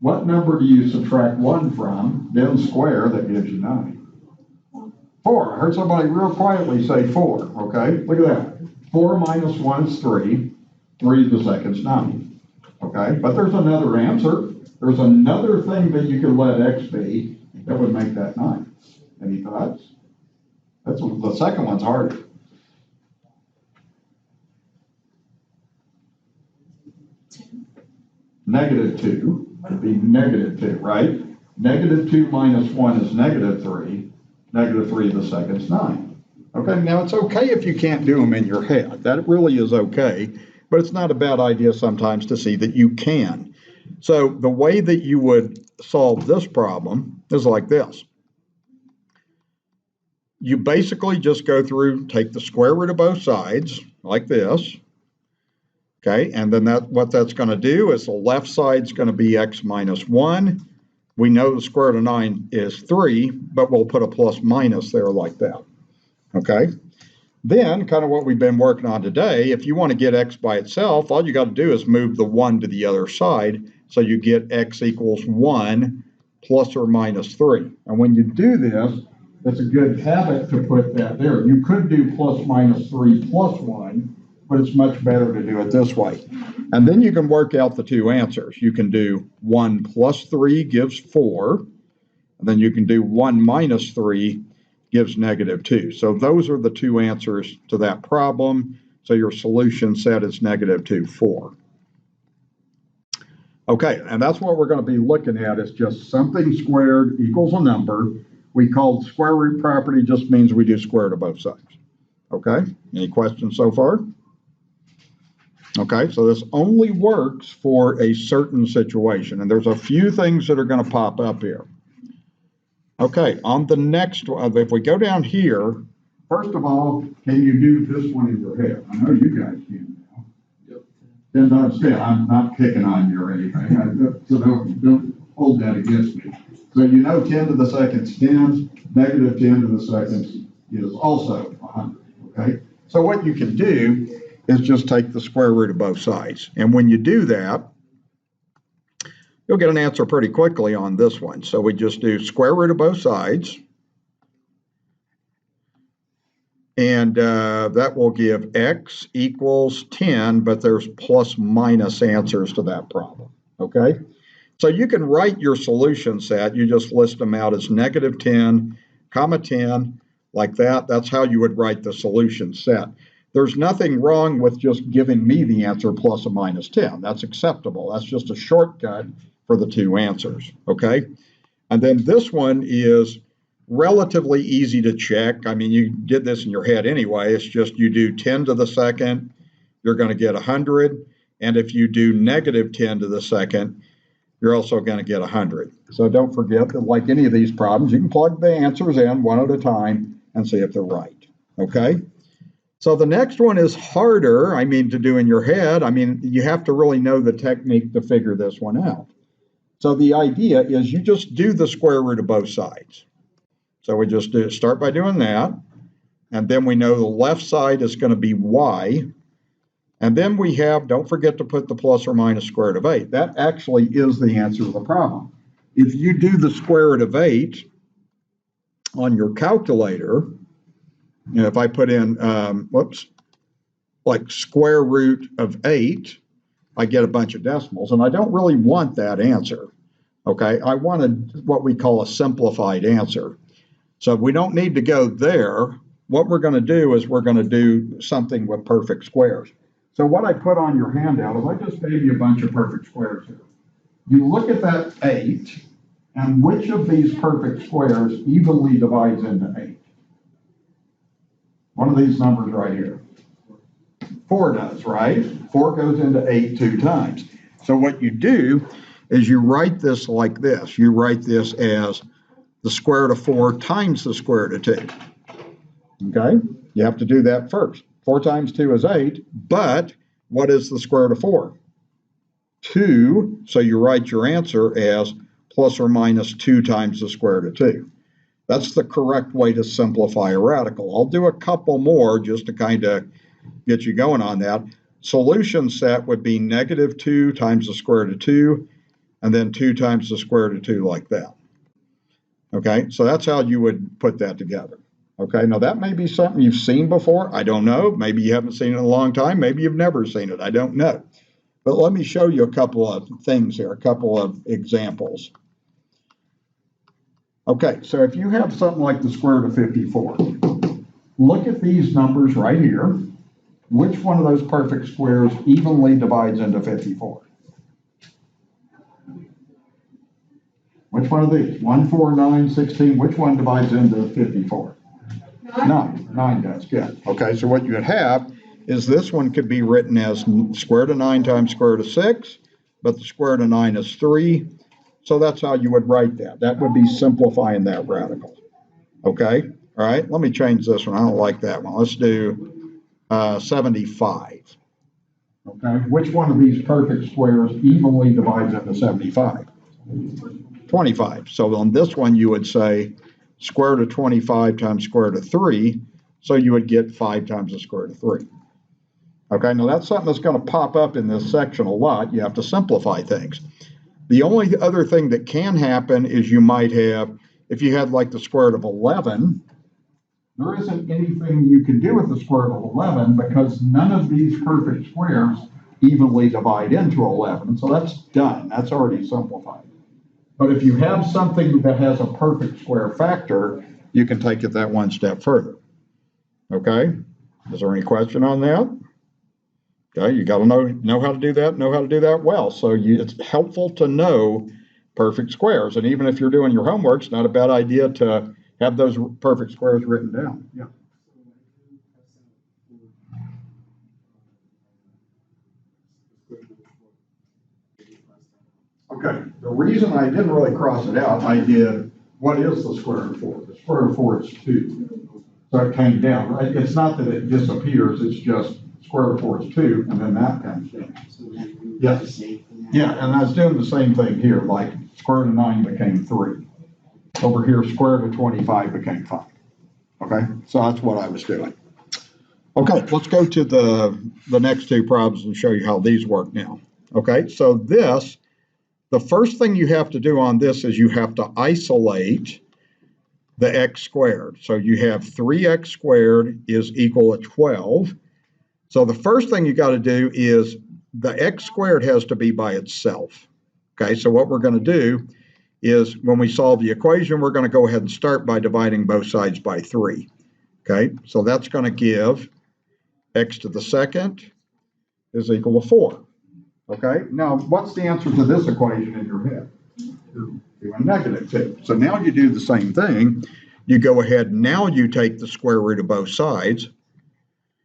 What number do you subtract 1 from, then square, that gives you 9? 4. I heard somebody real quietly say 4, okay? Look at that. 4 minus 1 is 3. 3 to the second is 9. Okay, but there's another answer. There's another thing that you could let x be that would make that 9. Any thoughts? That's the second one's harder. Negative 2 would be negative 2, right? Negative 2 minus 1 is negative 3. Negative 3 to the second is 9. Okay, now it's okay if you can't do them in your head. That really is okay, but it's not a bad idea sometimes to see that you can. So the way that you would solve this problem is like this. You basically just go through, take the square root of both sides, like this. Okay, and then what that's going to do is the left side's going to be x minus 1. We know the square root of 9 is 3, but we'll put a plus minus there like that. Okay, then kind of what we've been working on today, if you want to get x by itself, all you got to do is move the 1 to the other side, so you get x equals 1 plus or minus 3. And when you do this, it's a good habit to put that there. You could do plus minus 3 plus 1, but it's much better to do it this way. And then you can work out the two answers. You can do 1 plus 3 gives 4, and then you can do 1 minus 3 gives negative 2. So those are the two answers to that problem. So your solution set is negative 2, 4. Okay, and that's what we're going to be looking at, is just something squared equals a number. We called square root property just means we do square root of both sides. Okay, any questions so far? Okay, so this only works for a certain situation, and there's a few things that are going to pop up here. Okay, on the next one, if we go down here, first of all, can you do this one in your head? I know you guys can now. Yep. 10 times 10, I'm not picking on you or anything, so don't hold that against me. So you know 10 to the second is 10, negative 10 to the second is also 100, okay? So what you can do is just take the square root of both sides. And when you do that, you'll get an answer pretty quickly on this one. So we just do square root of both sides. And that will give x equals 10, but there's plus minus answers to that problem, okay? So you can write your solution set. You just list them out as negative 10, comma 10, like that. That's how you would write the solution set. There's nothing wrong with just giving me the answer plus or minus 10. That's acceptable. That's just a shortcut for the two answers, okay? And then this one is relatively easy to check. I mean, you did this in your head anyway. It's just you do 10 to the second, you're going to get 100. And if you do negative 10 to the second, you're also going to get 100. So don't forget that, like any of these problems, you can plug the answers in one at a time and see if they're right, okay? So the next one is harder, to do in your head. You have to really know the technique to figure this one out. So the idea is you just do the square root of both sides. So we just start by doing that. And then we know the left side is going to be y. And then we have, don't forget to put the plus or minus square root of 8. That actually is the answer to the problem. If you do the square root of 8 on your calculator, if I put in, like square root of 8, I get a bunch of decimals, and I don't really want that answer, okay? I wanted what we call a simplified answer. So we don't need to go there. What we're going to do is we're going to do something with perfect squares. So what I put on your handout is I just gave you a bunch of perfect squares here. You look at that 8, and which of these perfect squares evenly divides into 8? One of these numbers right here. 4 does, right? 4 goes into 8 2 times. So what you do is you write this like this. You write this as the square root of 4 times the square root of 2. Okay? You have to do that first. 4 times 2 is 8, but what is the square root of 4? 2, so you write your answer as plus or minus 2 times the square root of 2. That's the correct way to simplify a radical. I'll do a couple more just to kind of get you going on that. Solution set would be negative 2 times the square root of 2, and then 2 times the square root of 2 like that. Okay, so that's how you would put that together. Okay, now that may be something you've seen before. I don't know. Maybe you haven't seen it in a long time. Maybe you've never seen it. I don't know. But let me show you a couple of things here, a couple of examples. Okay, so if you have something like the square root of 54, look at these numbers right here. Which one of those perfect squares evenly divides into 54? Which one of these? 1, 4, 9, 16. Which one divides into 54? 9. 9 does, good. Okay, so what you would have is this one could be written as square root of 9 times square root of 6, but the square root of 9 is 3. So that's how you would write that. That would be simplifying that radical. Okay, all right, let me change this one. I don't like that one. Let's do 75. Okay, which one of these perfect squares evenly divides into 75? 25. So on this one, you would say square root of 25 times square root of 3. So you would get 5 times the square root of 3. Okay, now that's something that's going to pop up in this section a lot. You have to simplify things. The only other thing that can happen is you might have, if you had like the square root of 11, there isn't anything you can do with the square root of 11 because none of these perfect squares evenly divide into 11. So that's done. That's already simplified. But if you have something that has a perfect square factor, you can take it that one step further. Okay? Is there any question on that? Okay, you got to know how to do that well. So it's helpful to know perfect squares. And even if you're doing your homework, it's not a bad idea to have those perfect squares written down. Yeah. Okay, the reason I didn't really cross it out, I did, what is the square root of 4? The square root of 4 is 2. So it came down, right? It's not that it disappears, it's just square root of 4 is 2, and then that comes down. Yes. Yeah, and I was doing the same thing here, like square root of 9 became 3. Over here, square root of 25 became 5. Okay, so that's what I was doing. Okay, let's go to the next two problems and show you how these work now. Okay, so the first thing you have to do on this is you have to isolate the x squared. So you have 3x squared is equal to 12. So the first thing you got to do is the x squared has to be by itself. Okay, so what we're going to do is when we solve the equation, we're going to go ahead and start by dividing both sides by 3. Okay, so that's going to give x to the second is equal to 4. Okay, now what's the answer to this equation in your head? 2 and negative 2. So now you do the same thing. You go ahead, now you take the square root of both sides.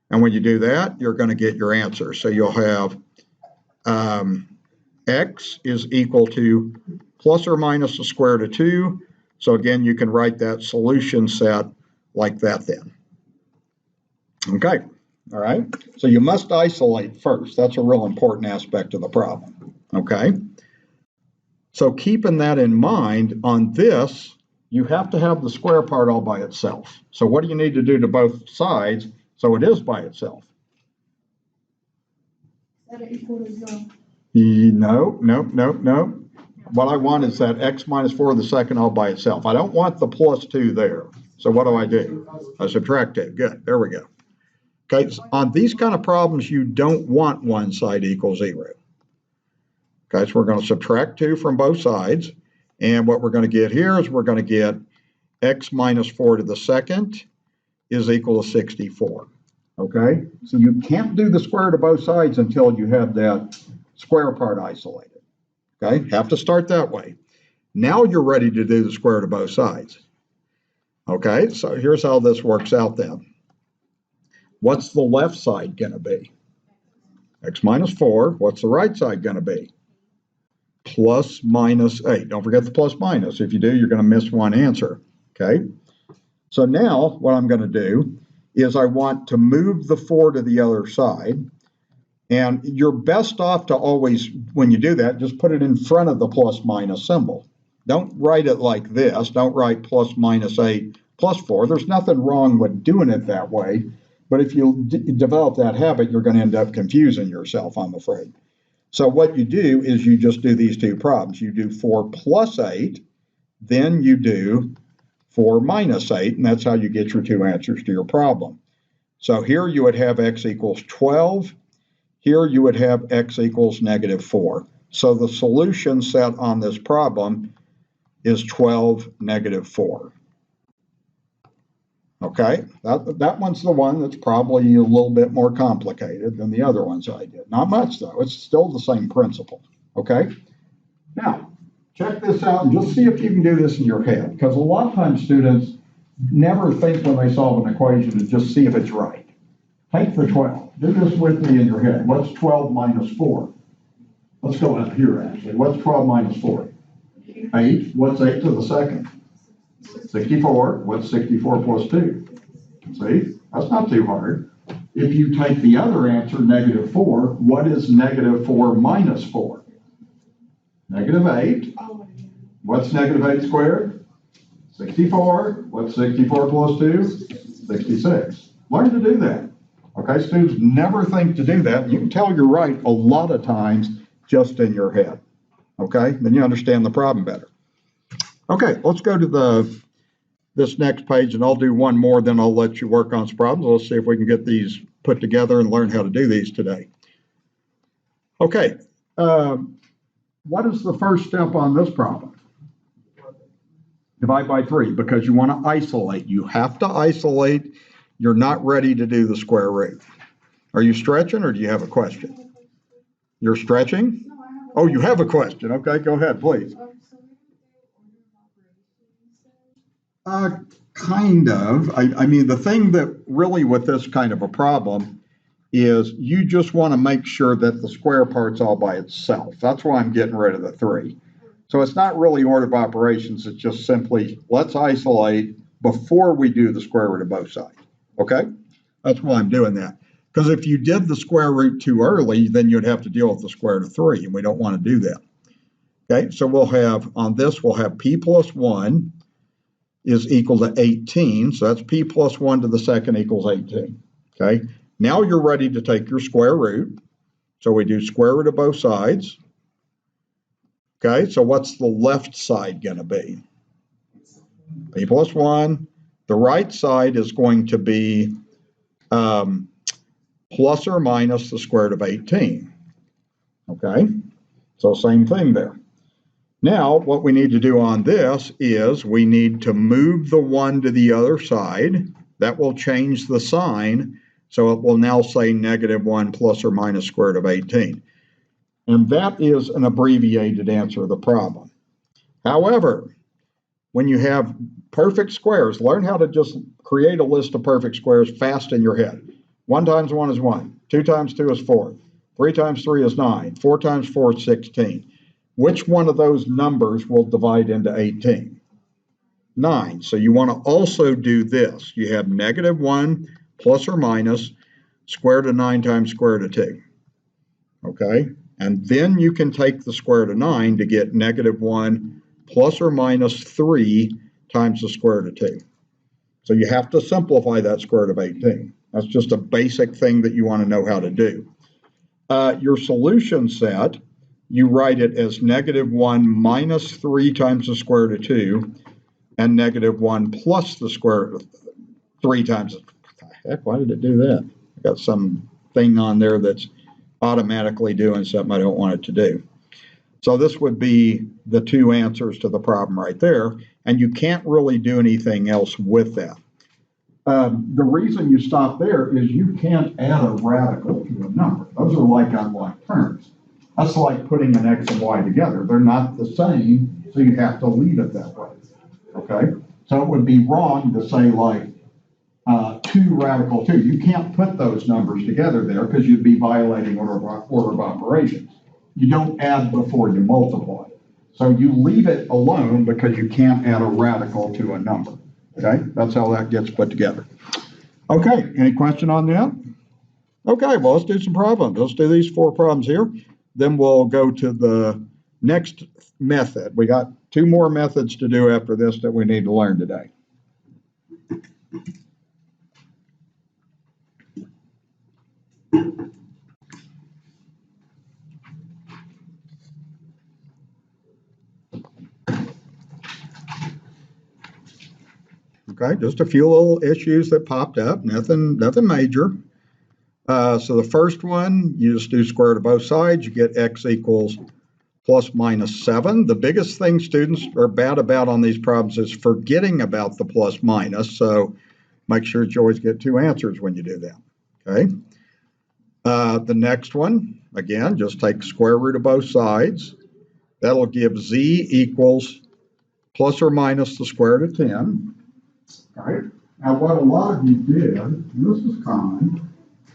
And when you do that, you're going to get your answer. So you'll have x is equal to plus or minus the square root of 2. So again, you can write that solution set like that then. Okay, all right. So you must isolate first. That's a real important aspect of the problem. Okay. So keeping that in mind, on this, you have to have the square part all by itself. So what do you need to do to both sides so it is by itself? Is that equal to 0? No. What I want is that x minus 4 to the second all by itself. I don't want the plus 2 there. So what do? I subtract 2. Good. There we go. Okay. So on these kind of problems, you don't want one side equals 0. Okay. So we're going to subtract 2 from both sides. And what we're going to get here is we're going to get x minus 4 to the second is equal to 64. Okay. So you can't do the square root of both sides until you have that square part isolated. Okay, have to start that way. Now you're ready to do the square root of both sides. Okay, so here's how this works out then. What's the left side going to be? X minus 4. What's the right side going to be? Plus minus 8. Don't forget the plus minus. If you do, you're going to miss one answer. Okay, so now what I'm going to do is I want to move the 4 to the other side. And you're best off to always, when you do that, just put it in front of the plus minus symbol. Don't write it like this. Don't write plus minus 8 plus 4. There's nothing wrong with doing it that way. But if you develop that habit, you're going to end up confusing yourself, I'm afraid. So what you do is you just do these two problems. You do 4 plus 8, then you do 4 minus 8, and that's how you get your two answers to your problem. So here you would have x equals 12. Here you would have x equals negative 4. So the solution set on this problem is 12, negative 4. Okay, that one's the one that's probably a little bit more complicated than the other ones I did. Not much, though. It's still the same principle. Okay, now check this out and just see if you can do this in your head, because a lot of times students never think when they solve an equation to just see if it's right. Take the 12. Do this with me in your head. What's 12 minus 4? Let's go up here, actually. What's 12 minus 4? 8. What's 8 to the second? 64. What's 64 plus 2? See? That's not too hard. If you take the other answer, negative 4, what is negative 4 minus 4? Negative 8. What's negative 8 squared? 64. What's 64 plus 2? 66. Learn to do that. Okay, students never think to do that. You can tell you're right a lot of times just in your head. Okay, then you understand the problem better. Okay, let's go to this next page, and I'll do one more, then I'll let you work on some problems. Let's see if we can get these put together and learn how to do these today. Okay, what is the first step on this problem? Divide by 3, because you want to isolate. You have to isolate. You're not ready to do the square root. Are you stretching, or do you have a question? You're stretching? Oh, you have a question. Okay, go ahead, please. Kind of. I mean, the thing that really with this kind of a problem is you just want to make sure that the square part's all by itself. That's why I'm getting rid of the 3. So it's not really order of operations. It's just simply let's isolate before we do the square root of both sides. Okay? That's why I'm doing that. Because if you did the square root too early, then you'd have to deal with the square root of 3, and we don't want to do that. Okay, so we'll have, on this, we'll have p plus 1 is equal to 18. So that's p plus 1 to the second equals 18. Okay, now you're ready to take your square root. So we do square root of both sides. Okay, so what's the left side going to be? P plus 1. The right side is going to be plus or minus the square root of 18. Okay, so same thing there. Now, what we need to do on this is we need to move the 1 to the other side. That will change the sign, so it will now say negative 1 plus or minus square root of 18. And that is an abbreviated answer to the problem. However, when you have perfect squares, learn how to just create a list of perfect squares fast in your head. 1 times 1 is 1. 2 times 2 is 4. 3 times 3 is 9. 4 times 4 is 16. Which one of those numbers will divide into 18? 9. So you want to also do this. You have negative 1 plus or minus square root of 9 times square root of 2. Okay? And then you can take the square root of 9 to get negative 1 plus or minus 3 times the square root of 2. So you have to simplify that square root of 18. That's just a basic thing that you want to know how to do. Your solution set, you write it as negative 1 minus 3 times the square root of 2 and negative 1 plus the square root of 3 times. What the heck, why did it do that? I got some thing on there that's automatically doing something I don't want it to do. So this would be the 2 answers to the problem right there, and you can't really do anything else with that. The reason you stop there is you can't add a radical to a number. Those are like unlike terms. That's like putting an x and y together. They're not the same, so you have to leave it that way. Okay? So it would be wrong to say like 2 radical 2. You can't put those numbers together there because you'd be violating order of operations. You don't add before you multiply. So you leave it alone because you can't add a radical to a number. Okay? That's how that gets put together. Okay, any question on that? Okay, well, let's do some problems. Let's do these 4 problems here. Then we'll go to the next method. We got 2 more methods to do after this that we need to learn today. Okay, just a few little issues that popped up, nothing major. So the first one, you just do square root of both sides, you get x equals plus minus 7. The biggest thing students are bad about on these problems is forgetting about the plus minus, so make sure that you always get two answers when you do that, okay? The next one, again, just take square root of both sides. That'll give z equals plus or minus the square root of 10. All right. Now, what a lot of you did, and this is common,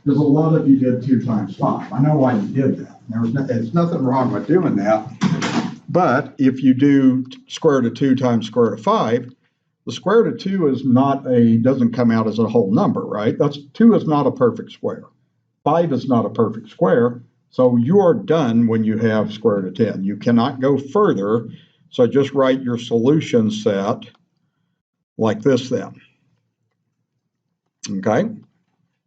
is a lot of you did 2 times 5. I know why you did that. There's nothing wrong with doing that. But if you do square root of 2 times square root of 5, the square root of 2 is doesn't come out as a whole number, right? 2 is not a perfect square. 5 is not a perfect square. So you are done when you have square root of 10. You cannot go further. So just write your solution set like this then. Okay?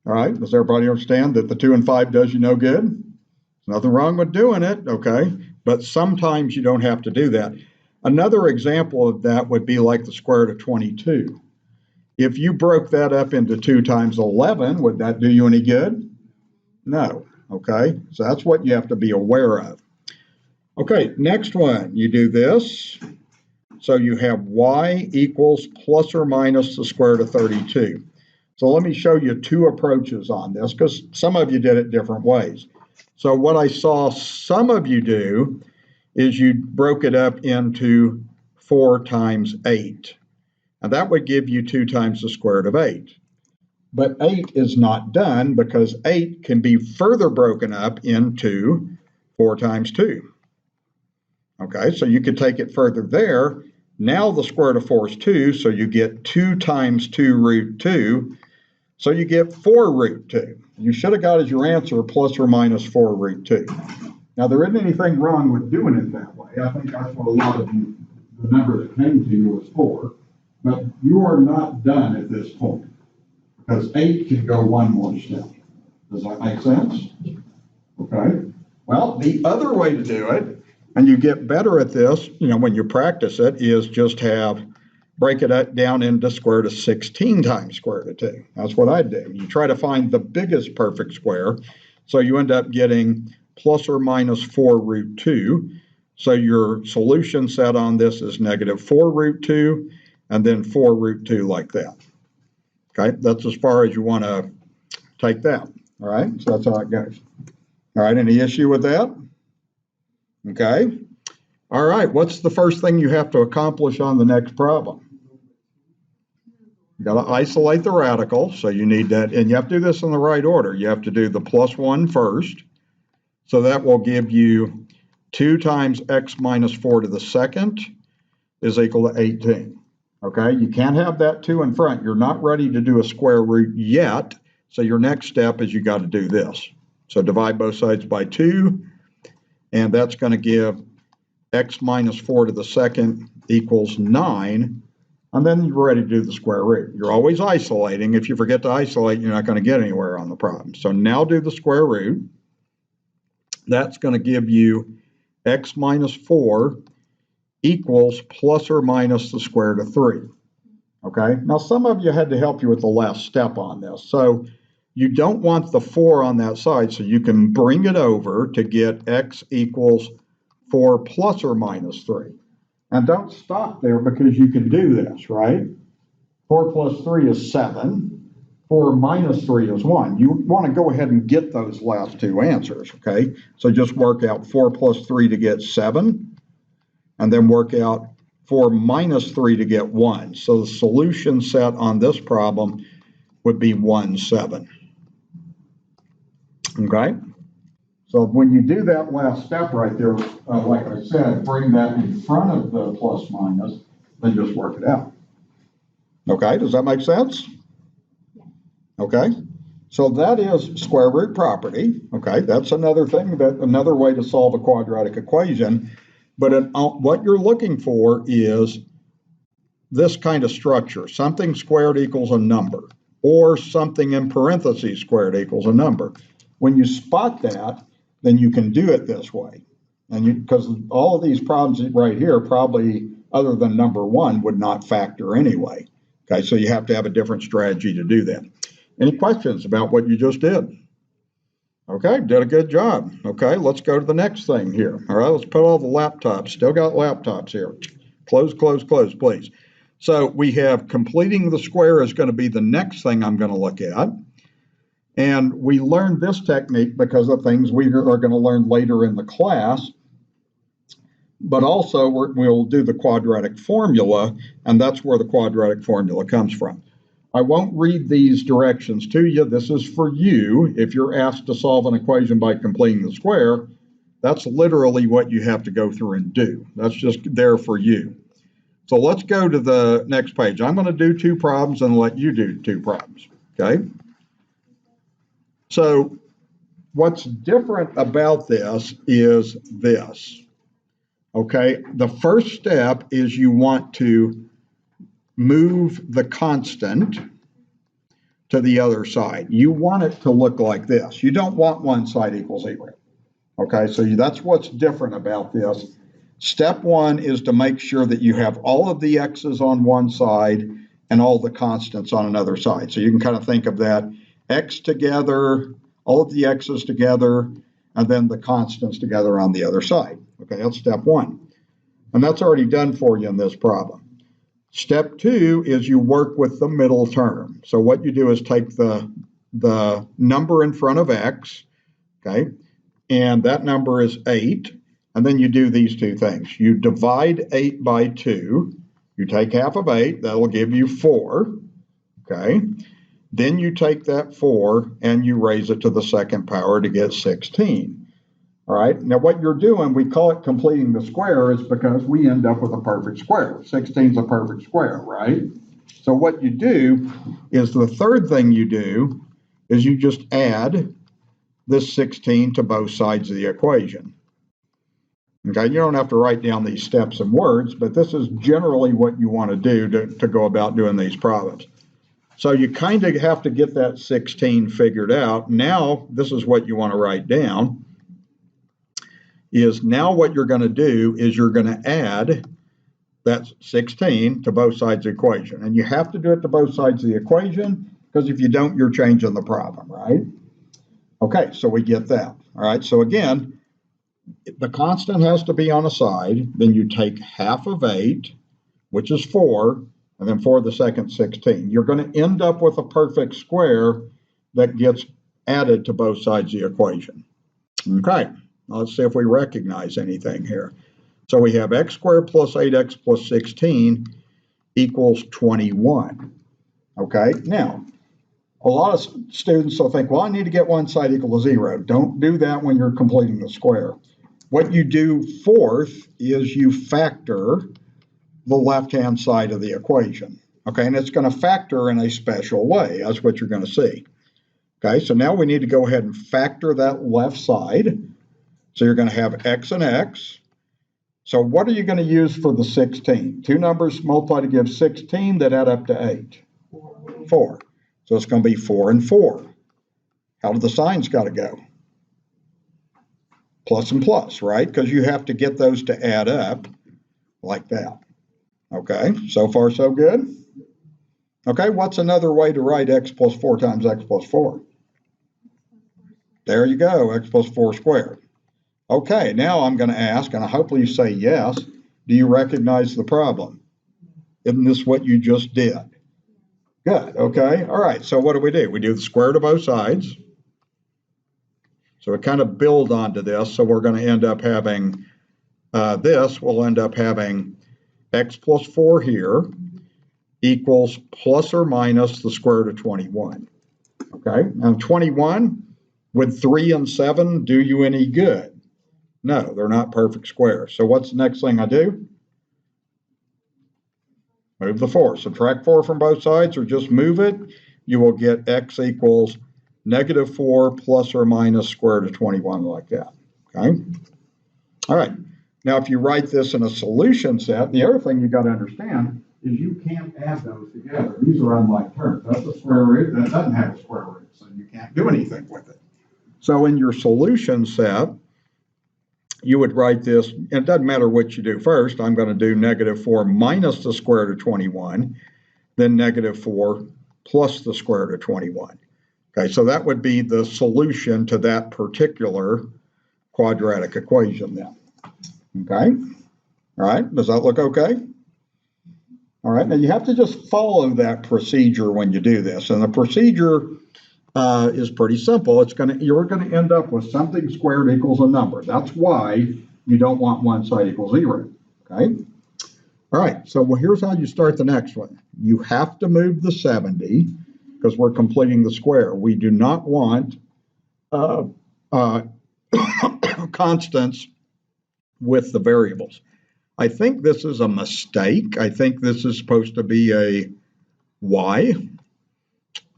All right, does everybody understand that the 2 and 5 does you no good? There's nothing wrong with doing it, okay? But sometimes you don't have to do that. Another example of that would be like the square root of 22. If you broke that up into 2 times 11, would that do you any good? No, okay? So that's what you have to be aware of. Okay, next one, you do this. So you have y equals plus or minus the square root of 32. So let me show you 2 approaches on this because some of you did it different ways. So what I saw some of you do is you broke it up into 4 times 8. And that would give you 2 times the square root of 8. But 8 is not done because 8 can be further broken up into 4 times 2. Okay, so you could take it further there. Now the square root of 4 is 2, so you get 2 times 2 root 2. So you get 4 root 2. You should have got as your answer plus or minus 4 root 2. Now, there isn't anything wrong with doing it that way. I think that's what a lot of you, the number that came to you was 4. But you are not done at this point because 8 can go one more step. Does that make sense? Okay. Well, the other way to do it, and you get better at this, when you practice it, is just break it down into square root of 16 times square root of 2. That's what I do. You try to find the biggest perfect square, so you end up getting plus or minus 4 root 2. So your solution set on this is negative 4 root 2, and then 4 root 2 like that. Okay, that's as far as you want to take that. All right, so that's how it goes. All right, any issue with that? Okay. All right, what's the first thing you have to accomplish on the next problem? You got to isolate the radical, so you need that, and you have to do this in the right order. You have to do the plus 1 first, so that will give you 2 times x minus 4 to the second is equal to 18. Okay, you can't have that 2 in front. You're not ready to do a square root yet, so your next step is you got to do this. So divide both sides by 2, and that's going to give x minus 4 to the second equals 9. And then you're ready to do the square root. You're always isolating. If you forget to isolate, you're not going to get anywhere on the problem. So now do the square root. That's going to give you x minus 4 equals plus or minus the square root of 3. Okay? Now, some of you had to help you with the last step on this. So you don't want the 4 on that side, so you can bring it over to get x equals 4 plus or minus 3. And don't stop there because you can do this, right? 4 plus 3 is 7. 4 minus 3 is 1. You want to go ahead and get those last 2 answers, okay? So just work out 4 plus 3 to get 7, and then work out 4 minus 3 to get 1. So the solution set on this problem would be 1, 7. Okay? So when you do that last step right there, like I said, bring that in front of the plus minus, then just work it out. Okay, does that make sense? Okay, so that is square root property. Okay, that's another thing, another way to solve a quadratic equation. But what you're looking for is this kind of structure. Something squared equals a number, or something in parentheses squared equals a number. When you spot that, then you can do it this way. And because all of these problems right here, probably other than number 1, would not factor anyway. Okay, so you have to have a different strategy to do that. Any questions about what you just did? Okay, did a good job. Okay, let's go to the next thing here. All right, let's put all the laptops. Still got laptops here. Close, close, close, please. So we have completing the square is going to be the next thing I'm going to look at. And we learned this technique because of things we are going to learn later in the class. But also we'll do the quadratic formula, and that's where the quadratic formula comes from. I won't read these directions to you. This is for you. If you're asked to solve an equation by completing the square, that's literally what you have to go through and do. That's just there for you. So let's go to the next page. I'm going to do 2 problems and let you do 2 problems, okay? So what's different about this is this, okay? The first step is you want to move the constant to the other side. You want it to look like this. You don't want one side equals 0. Okay, so that's what's different about this. Step 1 is to make sure that you have all of the x's on one side and all the constants on another side. So you can kind of think of that x together, all of the x's together, and then the constants together on the other side. Okay, that's step 1. And that's already done for you in this problem. Step 2 is you work with the middle term. So what you do is take the number in front of x, okay, and that number is 8, and then you do these 2 things. You divide 8 by 2, you take half of 8, that'll give you 4, okay. Then you take that 4 and you raise it to the second power to get 16. All right, now what you're doing, we call it completing the square, is because we end up with a perfect square. 16 is a perfect square, right? So what you do is the third thing you do is you just add this 16 to both sides of the equation. Okay, you don't have to write down these steps in words, but this is generally what you want to do to go about doing these problems. So you kind of have to get that 16 figured out. Now, this is what you want to write down. Is now what you're going to do is you're going to add that 16 to both sides of the equation. And you have to do it to both sides of the equation, because if you don't, you're changing the problem, right? Okay, so we get that. All right, so again, the constant has to be on a side. Then you take half of 8, which is 4, and then for the second 16. You're going to end up with a perfect square that gets added to both sides of the equation. Okay. Let's see if we recognize anything here. So we have x squared plus 8x plus 16 equals 21. Okay, now, a lot of students will think, well, I need to get one side equal to 0. Don't do that when you're completing the square. What you do fourth is you factor the left-hand side of the equation. Okay, and it's going to factor in a special way. That's what you're going to see. Okay, so now we need to go ahead and factor that left side. So you're going to have x and x. So what are you going to use for the 16? 2 numbers multiplied to give 16 that add up to 8. 4. So it's going to be 4 and 4. How do the signs got to go? Plus and plus, right? Because you have to get those to add up like that. Okay, so far so good? Okay, what's another way to write x plus 4 times x plus 4? There you go, x plus 4 squared. Okay, now I'm going to ask, and hopefully you say yes, do you recognize the problem? Isn't this what you just did? Good, okay. All right, so what do? We do the square root of both sides. So we kind of build onto this, so we're going to end up having we'll end up having x plus 4 here equals plus or minus the square root of 21. Okay, now 21, would 3 and 7 do you any good? No, they're not perfect squares. So what's the next thing I do? Move the 4. Subtract 4 from both sides or just move it. You will get x equals negative 4 plus or minus square root of 21 like that. Okay? All right. Now, if you write this in a solution set, the other thing you got to understand is you can't add those together. These are unlike terms. That's a square root. That doesn't have a square root, so you can't do anything with it. So in your solution set, you would write this, and it doesn't matter what you do first. I'm going to do negative 4 minus the square root of 21. then -4 plus the square root of 21. Okay, so that would be the solution to that particular quadratic equation then. Okay, all right, does that look okay? All right, now you have to just follow that procedure when you do this, and the procedure is pretty simple. You're gonna end up with something squared equals a number. That's why you don't want one side equals 0. Okay. All right. So here's how you start the next one. You have to move the 70 because we're completing the square. We do not want constants with the variables. I think this is a mistake. I think this is supposed to be a y.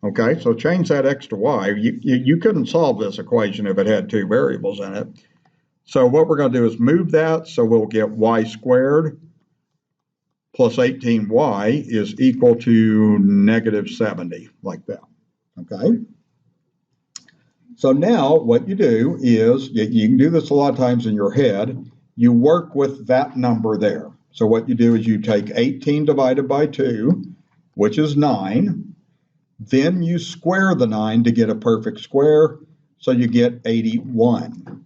Okay, so change that x to y. You couldn't solve this equation if it had two variables in it. So what we're going to do is move that, so we'll get y squared plus 18y is equal to -70, like that. Okay? So now what you do is, you can do this a lot of times in your head, you work with that number there. So what you do is you take 18 divided by 2, which is 9, then you square the 9 to get a perfect square, so you get 81.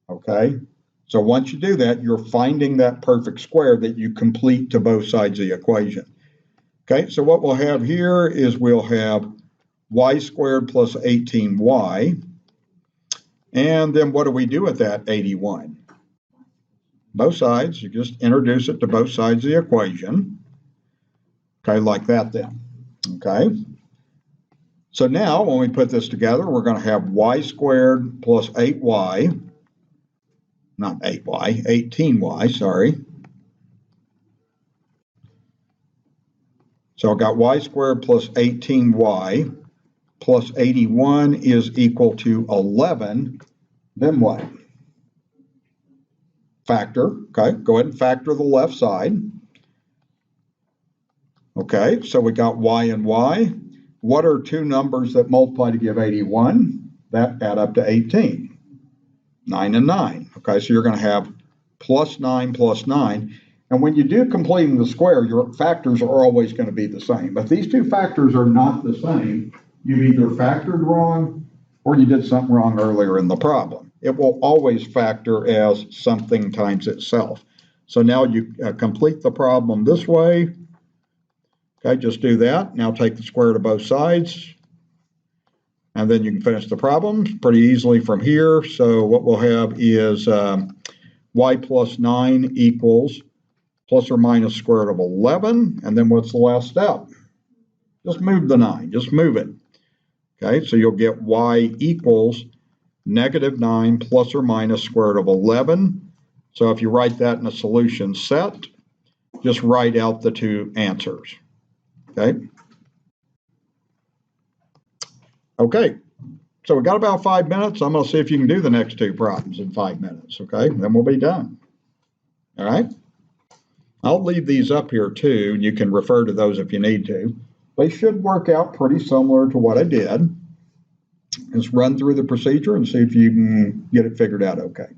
Okay? So once you do that, you're finding that perfect square that you complete to both sides of the equation. Okay, so what we'll have here is we'll have y squared plus 18y. And then what do we do with that 81? Both sides, you just introduce it to both sides of the equation. Okay, like that then. Okay. So now when we put this together, we're going to have y squared plus 8y. Not 8y, 18y, sorry. So I've got y squared plus 18y plus 81 is equal to 11. Then what? Factor. Okay, go ahead and factor the left side. Okay, so we got y and y. What are two numbers that multiply to give 81? That add up to 18. 9 and 9. Okay, so you're going to have plus 9 plus 9. And when you do completing the square, your factors are always going to be the same. If these two factors are not the same, you've either factored wrong or you did something wrong earlier in the problem. It will always factor as something times itself. So now you complete the problem this way. Okay, just do that. Now take the square root of both sides. And then you can finish the problem pretty easily from here. So what we'll have is y plus 9 equals plus or minus square root of 11. And then what's the last step? Just move the 9. Just move it. Okay, so you'll get y equals -9 plus or minus square root of 11. So if you write that in a solution set, just write out the two answers. Okay. Okay, so we got about 5 minutes. I'm going to see if you can do the next two problems in 5 minutes, okay? Then we'll be done. All right? I'll leave these up here too, and you can refer to those if you need to. They should work out pretty similar to what I did. Just run through the procedure and see if you can get it figured out okay.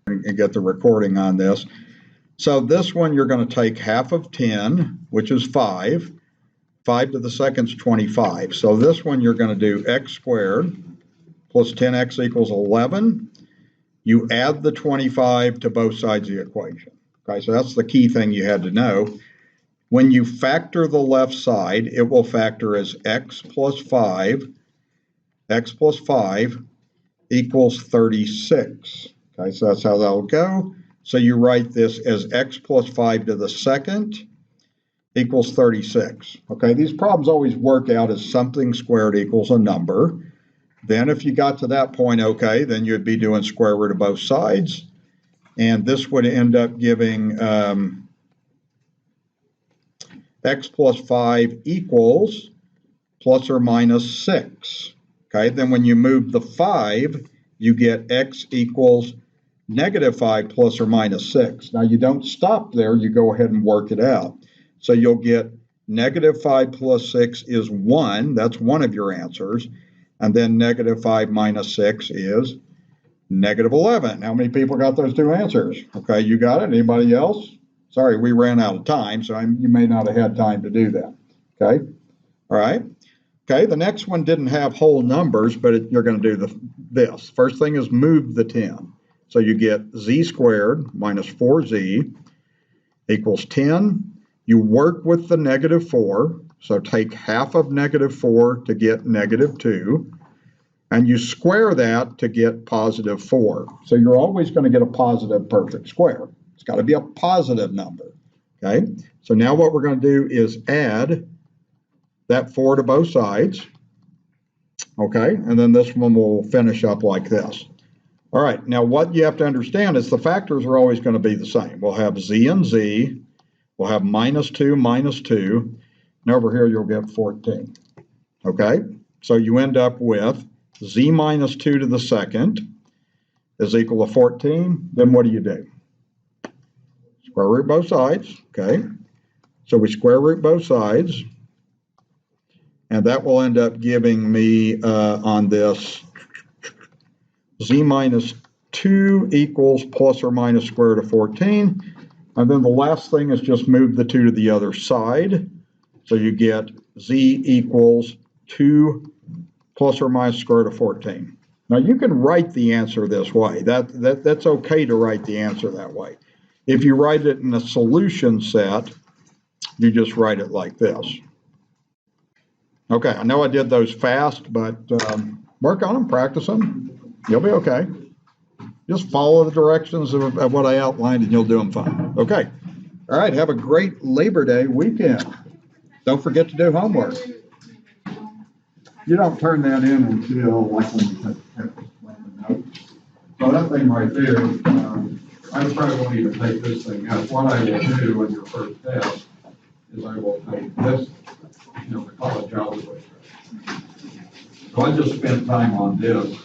And get the recording on this. So this one you're going to take half of 10, which is 5. 5 to the second is 25. So this one you're going to do x squared plus 10x equals 11. You add the 25 to both sides of the equation. Okay, so that's the key thing you had to know. When you factor the left side, it will factor as x plus 5 equals 36. Okay, so that's how that'll go. So you write this as x plus 5 to the second equals 36. Okay, these problems always work out as something squared equals a number. Then if you got to that point, okay, then you'd be doing square root of both sides. And this would end up giving x plus 5 equals plus or minus 6. Okay, then when you move the 5, you get x equals -5 plus or minus 6. Now you don't stop there, you go ahead and work it out. So you'll get Negative 5 plus 6 is 1. That's one of your answers. And then negative 5 minus 6 is negative 11. How many people got those two answers? Okay, you got it. Anybody else? Sorry, we ran out of time, so you may not have had time to do that. Okay, all right. Okay, the next one didn't have whole numbers, but you're going to do this. First thing is move the 10. So you get z squared minus 4z equals 10. You work with the negative 4, so take half of negative 4 to get negative 2, and you square that to get positive 4. So you're always going to get a positive perfect square. It's got to be a positive number. Okay, so now what we're going to do is add that 4 to both sides. Okay, and then this one will finish up like this. All right, now what you have to understand is the factors are always going to be the same. We'll have z and z. We'll have minus 2, minus 2. And over here you'll get 14. Okay, so you end up with z minus 2 to the second is equal to 14. Then what do? Square root both sides. Okay, so we square root both sides. And that will end up giving me on this z minus 2 equals plus or minus square root of 14. And then the last thing is just move the 2 to the other side. So you get z equals 2 plus or minus square root of 14. Now you can write the answer this way. That's okay to write the answer that way. If you write it in a solution set, you just write it like this. Okay, I know I did those fast, but work on them, practice them. You'll be okay. Just follow the directions of what I outlined and you'll do them fine. Okay. All right, have a great Labor Day weekend. Don't forget to do homework. You don't turn that in until like when you take the notes. So that thing right there, I probably won't even take this thing out. What I will do in your first test is I will take this, the college algebra. So I just spent time on this,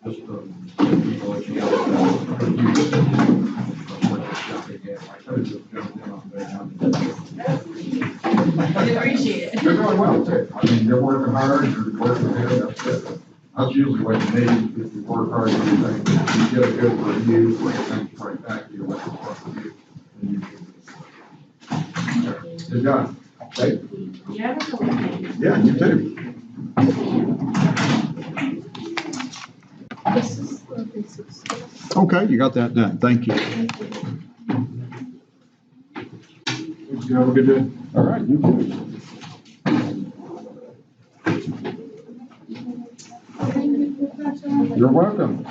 just to give people a chance to confuse. I could have just jumped in on that. I appreciate it. You're doing well too. I mean, you're working hard, you're working good, that's good. That's usually what you need. If you work hard, you get a good review, things right back to you, what you're supposed to do. Good job. Okay. Yeah, you too. Okay, you got that done. Thank you. Did you have a good day? All right, you too. You're welcome.